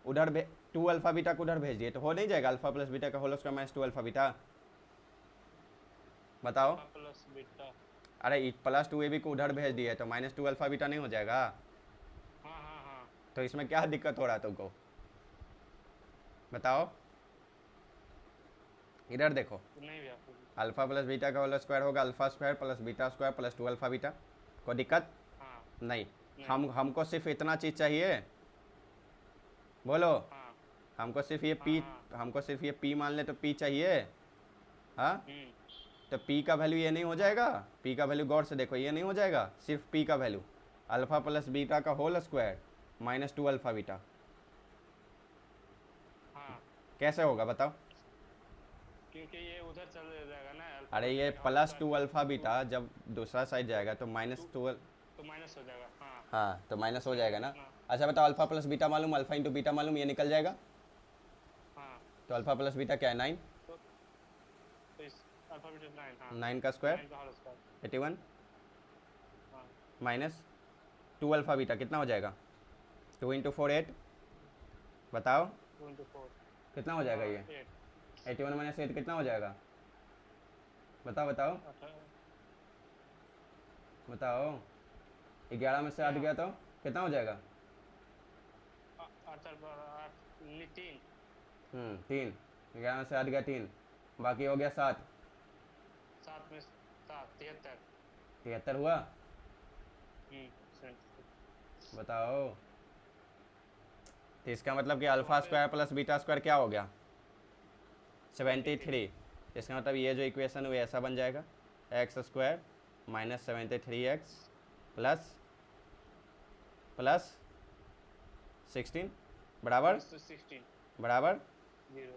उधर 2 अल्फ़ा बीटा को उधर भेज दिए, तो हो नहीं जाएगा अल्फ़ा प्लस बीटा का whole square minus 2 alpha beta? बताओ। Alpha plus beta. अरे प्लस 2 ए बी को उधर भेज दिए तो माइनस 2 अल्फ़ा बीटा नहीं हो जाएगा? हाँ हाँ हाँ। तो इसमें क्या दिक्कत हो रहा है तुमको? बताओ। इधर देखो, नहीं भैया। अल्फ़ा प्लस बीटा का होल स्क्वायर होगा alpha square plus beta square plus 2 alpha beta. कोई दिक्कत? हाँ। नहीं। नहीं। हमको सिर्फ इतना चीज़ चाहिए। बोलो। हाँ हाँ हाँ। हमको सिर्फ ये पी मान ले तो पी चाहिए। हाँ। हम्म। तो पी का वैल्यू ये नहीं हो जाएगा? पी का वैल्यू गौर से देखो, ये नहीं हो जाएगा सिर्फ पी का वैल्यू अल्फ़ा प्लस बीटा का whole square minus 2 alpha beta? हाँ, कैसे होगा बताओ? क्योंकि ये उधर चल जाएगा ना अरे ये प्लस 2 अल्फ़ा बीटा जब दूसरा साइड जाएगा तो माइनस 2। तो माइनस हो जाएगा। हाँ। हाँ, तो माइनस हो जाएगा ना। हाँ। अच्छा बताओ, अल्फ़ा प्लस बीटा मालूम, अल्फ़ा इंटू बीटा मालूम, ये निकल जाएगा। हाँ। तो अल्फ़ा प्लस बीटा क्या है? 9। तो इस अल्फा बीटा 9। हाँ। 9 का स्क्वायर 9 का होल स्क्वायर। 81 हाँ। माइनस 2 अल्फ़ा बीटा कितना हो जाएगा? 2 इंटू 4 8। बताओ 2 into 4। कितना हो जाएगा ये? 8। 81 माइनस 8 कितना हो जाएगा? बताओ बताओ 18। बताओ। 11 में से 8 गया तो कितना हो जाएगा? 8 पर 8 3। 3। 11 में से 8 गया 3, बाकी हो गया 7। 7 में 7 73। 73 हुआ। 76। बताओ। तो इसका मतलब कि alpha square plus beta square क्या हो गया? 73। इसका मतलब ये जो इक्वेशन हुई ऐसा बन जाएगा, x square minus 73x plus plus 16 बराबर 16 बराबर 0।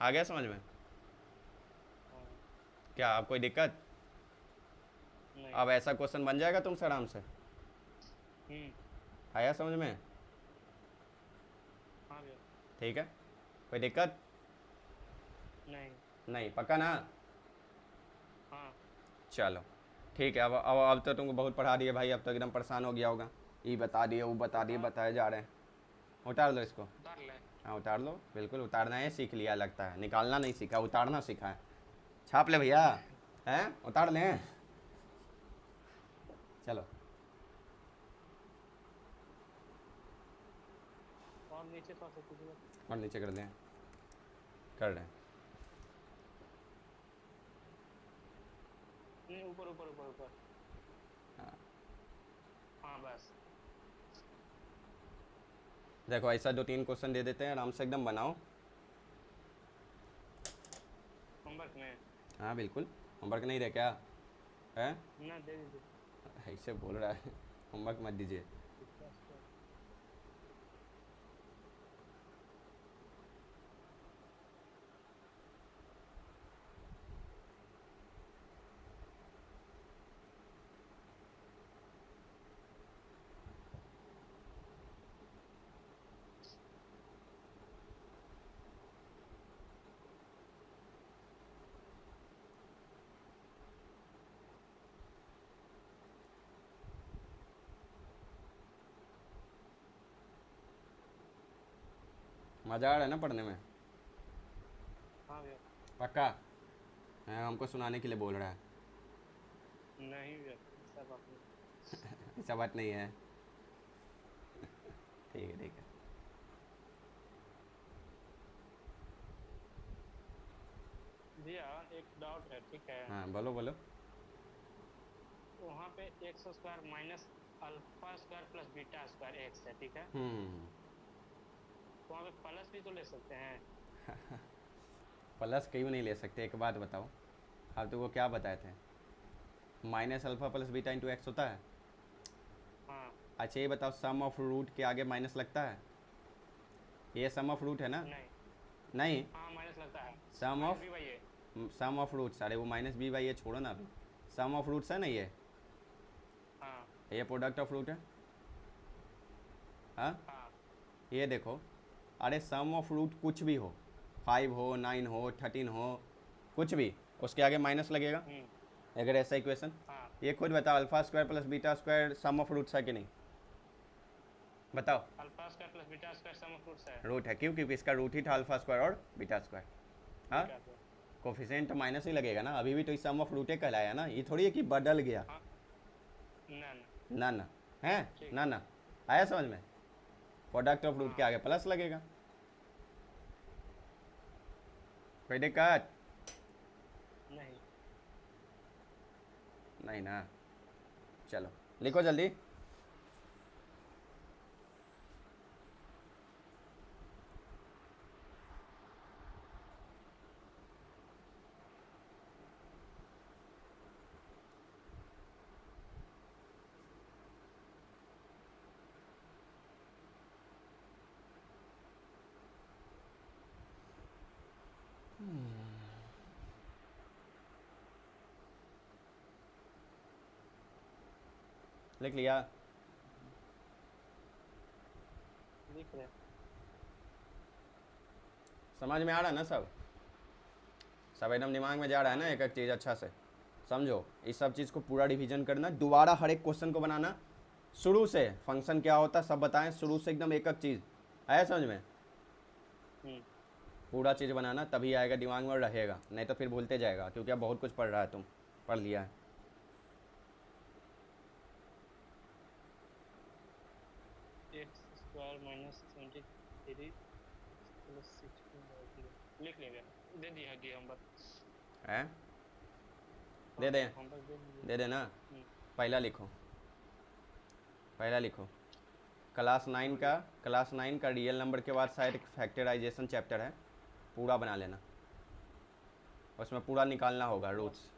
आ गया समझ में? हाँ। क्या अब कोई दिक्कत? नहीं। अब ऐसा क्वेश्चन बन जाएगा तुमसे आराम से। आया समझ में? हाँ भैया। ठीक है, कोई दिक्कत? नहीं। नहीं, पक्का ना? हाँ। चलो ठीक है। अब तो तुमको बहुत पढ़ा दिए भाई, अब तो एकदम परेशान हो गया होगा। ये बता दिए वो बता दिए, बताए जा रहे हैं। उतार लो इसको। उतार ले। हाँ उतार लो, बिल्कुल उतारना है सीख लिया लगता है, निकालना नहीं सीखा, उतारना सीखा है। छाप ले भैया, हैं उतार लें। चलो और नीचे थोड़ा सा कीजिएगा। और नीचे कर दें, कर रहे हैं। नहीं, ऊपर ऊपर ऊपर ऊपर। हाँ बस। देखो ऐसा 2-3 क्वेश्चन दे देते हैं, आराम से एकदम बनाओ। होमवर्क में हाँ बिल्कुल, होमवर्क नहीं दे क्या है? ना दे दीजिए। ऐसे बोल रहा है, होमवर्क मत दीजिए। मज़ा आ रहा है ना पढ़ने में? हाँ भैया। पक्का? हाँ, हमको सुनाने के लिए बोल रहा है। नहीं भैया, ऐसा बात नहीं। ऐसा बात नहीं है। ठीक है ठीक है। भैया एक डाउट है, ठीक है। हाँ बोलो बोलो। वहाँ पे x square minus alpha square plus beta square x है, ठीक है। हम्म। तो वहाँ पे प्लस भी तो ले सकते हैं। प्लस क्यों नहीं ले सकते, एक बात बताओ, आप तुमको क्या बताए थे, minus alpha plus beta into x होता है। हाँ। अच्छा ये बताओ, सम ऑफ रूट के आगे माइनस लगता है, ये सम ऑफ रूट है ना। नहीं। नहीं, हाँ माइनस लगता है। Sum minus of, b by a. Sum of roots, अरे वो माइनस बी बाई ये छोड़ो ना अभी, सम ऑफ रूट्स है ना हाँ ये प्रोडक्ट ऑफ रूट है। हाँ हाँ। ये देखो, अरे सम ऑफ रूट कुछ भी हो, 5 हो 9 हो 13 हो, कुछ भी, उसके आगे माइनस लगेगा अगर ऐसा इक्वेशन। हाँ। ये खुद बताओ, alpha square plus beta square sum of roots है कि नहीं, बताओ। Alpha square plus beta square sum of roots है। रूट है, क्यों, क्योंकि इसका रूट ही था अल्फा स्क्वायर और बीटा स्क्वायर। हाँ, बीटा स्क्वायर। कोफिशिएंट तो माइनस ही लगेगा ना, अभी भी तो इस सम ऑफ रूटे कहलाया ना, ये थोड़ी है कि बदल गया। हाँ। ना ना। ना ना है, ठीक। ना ना, आया समझ में, प्रोडक्ट ऑफ रूट के हाँ। आगे प्लस लगेगा, कोई दिक्कत नहीं। नहीं ना। चलो लिखो जल्दी। लिख लिया, लिख रहे। समझ में आ रहा है ना सब, सब एकदम दिमाग में जा रहा है ना, एक एक चीज़ अच्छा से समझो, इस सब चीज़ को पूरा रिवीजन करना, दोबारा हर एक क्वेश्चन को बनाना शुरू से, फंक्शन क्या होता है सब बताएं शुरू से एकदम एक एक चीज़, आया समझ में, पूरा चीज़ बनाना, तभी आएगा दिमाग में और रहेगा, नहीं तो फिर भूलते जाएगा, क्योंकि अब बहुत कुछ पढ़ रहा है, तुम पढ़ लिया है। एक्स स्क्वायर माइनस 23 प्लस 16 लिख लेंगे। दे दिया हम बस। हैं, दे दें, हम बस दे दिए। दे देना, हम्म, पहला लिखो, पहला लिखो, क्लास 9 का रियल नंबर के बाद शायद एक फैक्टराइजेशन चैप्टर है, पूरा बना लेना, उसमें पूरा निकालना होगा रूट्स,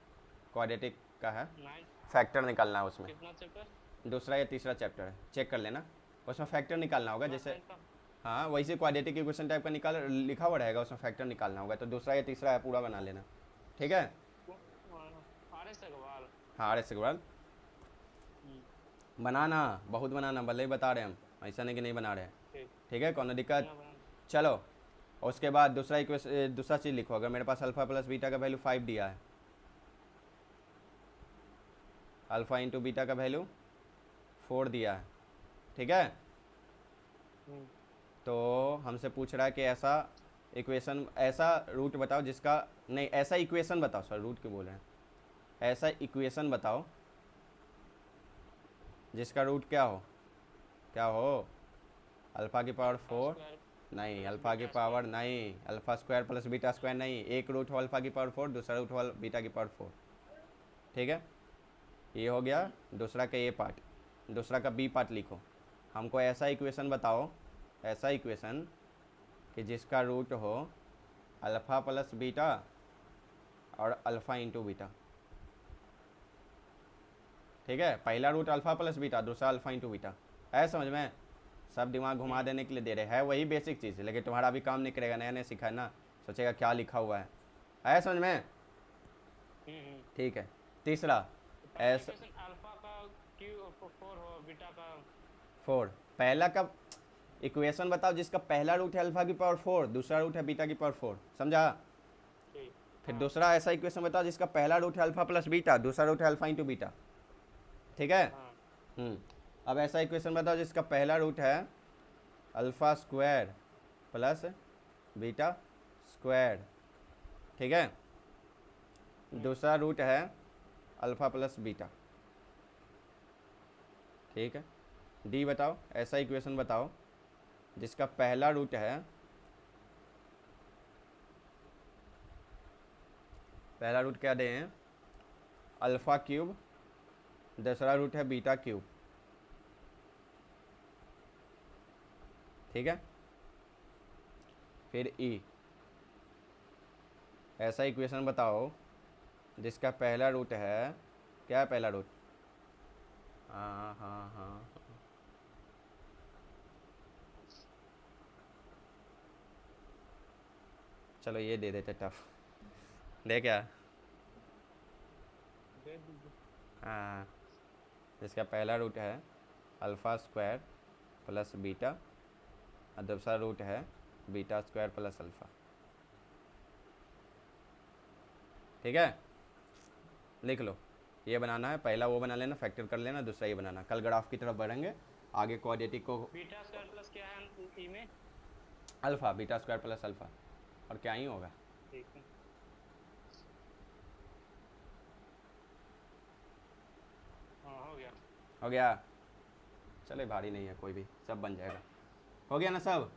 क्वाड्रेटिक का है, 9 फैक्टर निकालना है उसमें, कितना चैप्टर? दूसरा या तीसरा चैप्टर है, चेक कर लेना, उसमें फैक्टर निकालना होगा, क्लास जैसे 9 का। हाँ वैसे क्वाड्रेटिक इक्वेशन टाइप का निकाल लिखा हुआ रहेगा, उसमें फैक्टर निकालना होगा, तो दूसरा या तीसरा है पूरा बना लेना, ठीक है। R S Agarwal. हाँ आर एस अग्रवाल, बनाना, बहुत बनाना, भले ही बता रहे हैं हम, ऐसा नहीं कि नहीं बना रहे हैं, ठीक। ठीक है, कौन दिक्कत। बना बना। चलो, और उसके बाद दूसरा इक्वेशन, दूसरा चीज़ लिखो, अगर मेरे पास अल्फा प्लस बीटा का वैल्यू 5 दिया है, अल्फा इंटू बीटा का वैल्यू 4 दिया है, ठीक है, तो हमसे पूछ रहा है कि ऐसा इक्वेशन, ऐसा रूट बताओ जिसका, नहीं ऐसा इक्वेशन बताओ, सर रूट क्यों बोल रहे हैं, ऐसा इक्वेशन बताओ जिसका रूट क्या हो, क्या हो, अल्फ़ा की पावर 4, नहीं अल्फ़ा की पावर नहीं, alpha square plus beta square नहीं, एक रूट हो अल्फ़ा की पावर 4, दूसरा रूट हो बीटा की पावर 4, ठीक है, ये हो गया दूसरा का ये पार्ट, दूसरा का बी पार्ट लिखो, हमको ऐसा इक्वेशन बताओ, ऐसा इक्वेशन कि जिसका रूट हो अल्फ़ा प्लस बीटा और अल्फ़ा इंटू बीटा, ठीक है, पहला रूट अल्फ़ा प्लस बीटा, दूसरा अल्फ़ा इंटू बीटा, है समझ में, सब दिमाग घुमा देने के लिए दे रहे हैं, वही बेसिक चीज़ है, लेकिन तुम्हारा अभी काम नहीं करेगा, नया नया सीखा है ना, सोचेगा क्या लिखा हुआ है समझ में, ठीक है। तीसरा ऐसा अल्फा का क्यू 4 हो, बीटा का 4, पहला का इक्वेशन बताओ जिसका पहला रूट है अल्फ़ा की पावर 4, दूसरा रूट है बीटा की पावर 4, समझा। ठीक। फिर दूसरा ऐसा इक्वेशन बताओ जिसका पहला रूट है अल्फ़ा प्लस बीटा, दूसरा रूट है अल्फ़ा इंटू बीटा, ठीक है। अब ऐसा इक्वेशन बताओ जिसका पहला रूट है alpha square plus beta square, ठीक है, दूसरा रूट है अल्फ़ा प्लस बीटा, ठीक है। डी बताओ, ऐसा इक्वेशन बताओ जिसका पहला रूट है, पहला रूट क्या दें, अल्फ़ा क्यूब, दूसरा रूट है बीटा क्यूब, ठीक है। फिर ई, ऐसा इक्वेशन बताओ जिसका पहला रूट है, क्या है पहला रूट, हाँ हाँ हाँ, चलो ये दे देते टफ, दे क्या, दे दीजिए। हाँ, जिसका पहला रूट है अल्फ़ा स्क्वायर प्लस बीटा और दूसरा रूट है बीटा स्क्वायर प्लस अल्फ़ा, ठीक है। लिख लो, ये बनाना है, पहला वो बना लेना, फैक्टर कर लेना, दूसरा ये बनाना। कल ग्राफ की तरफ बढ़ेंगे आगे, क्वाड्रेटिक को बीटा स्क्वायर प्लस क्या है ई में? Alpha, beta square plus alpha, और क्या ही होगा। ठीक है। हाँ हो गया। हो गया, चलो भारी नहीं है कोई भी, सब बन जाएगा। हो गया ना सब,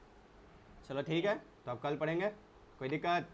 चलो ठीक है, तो अब कल पढ़ेंगे, कोई दिक्कत।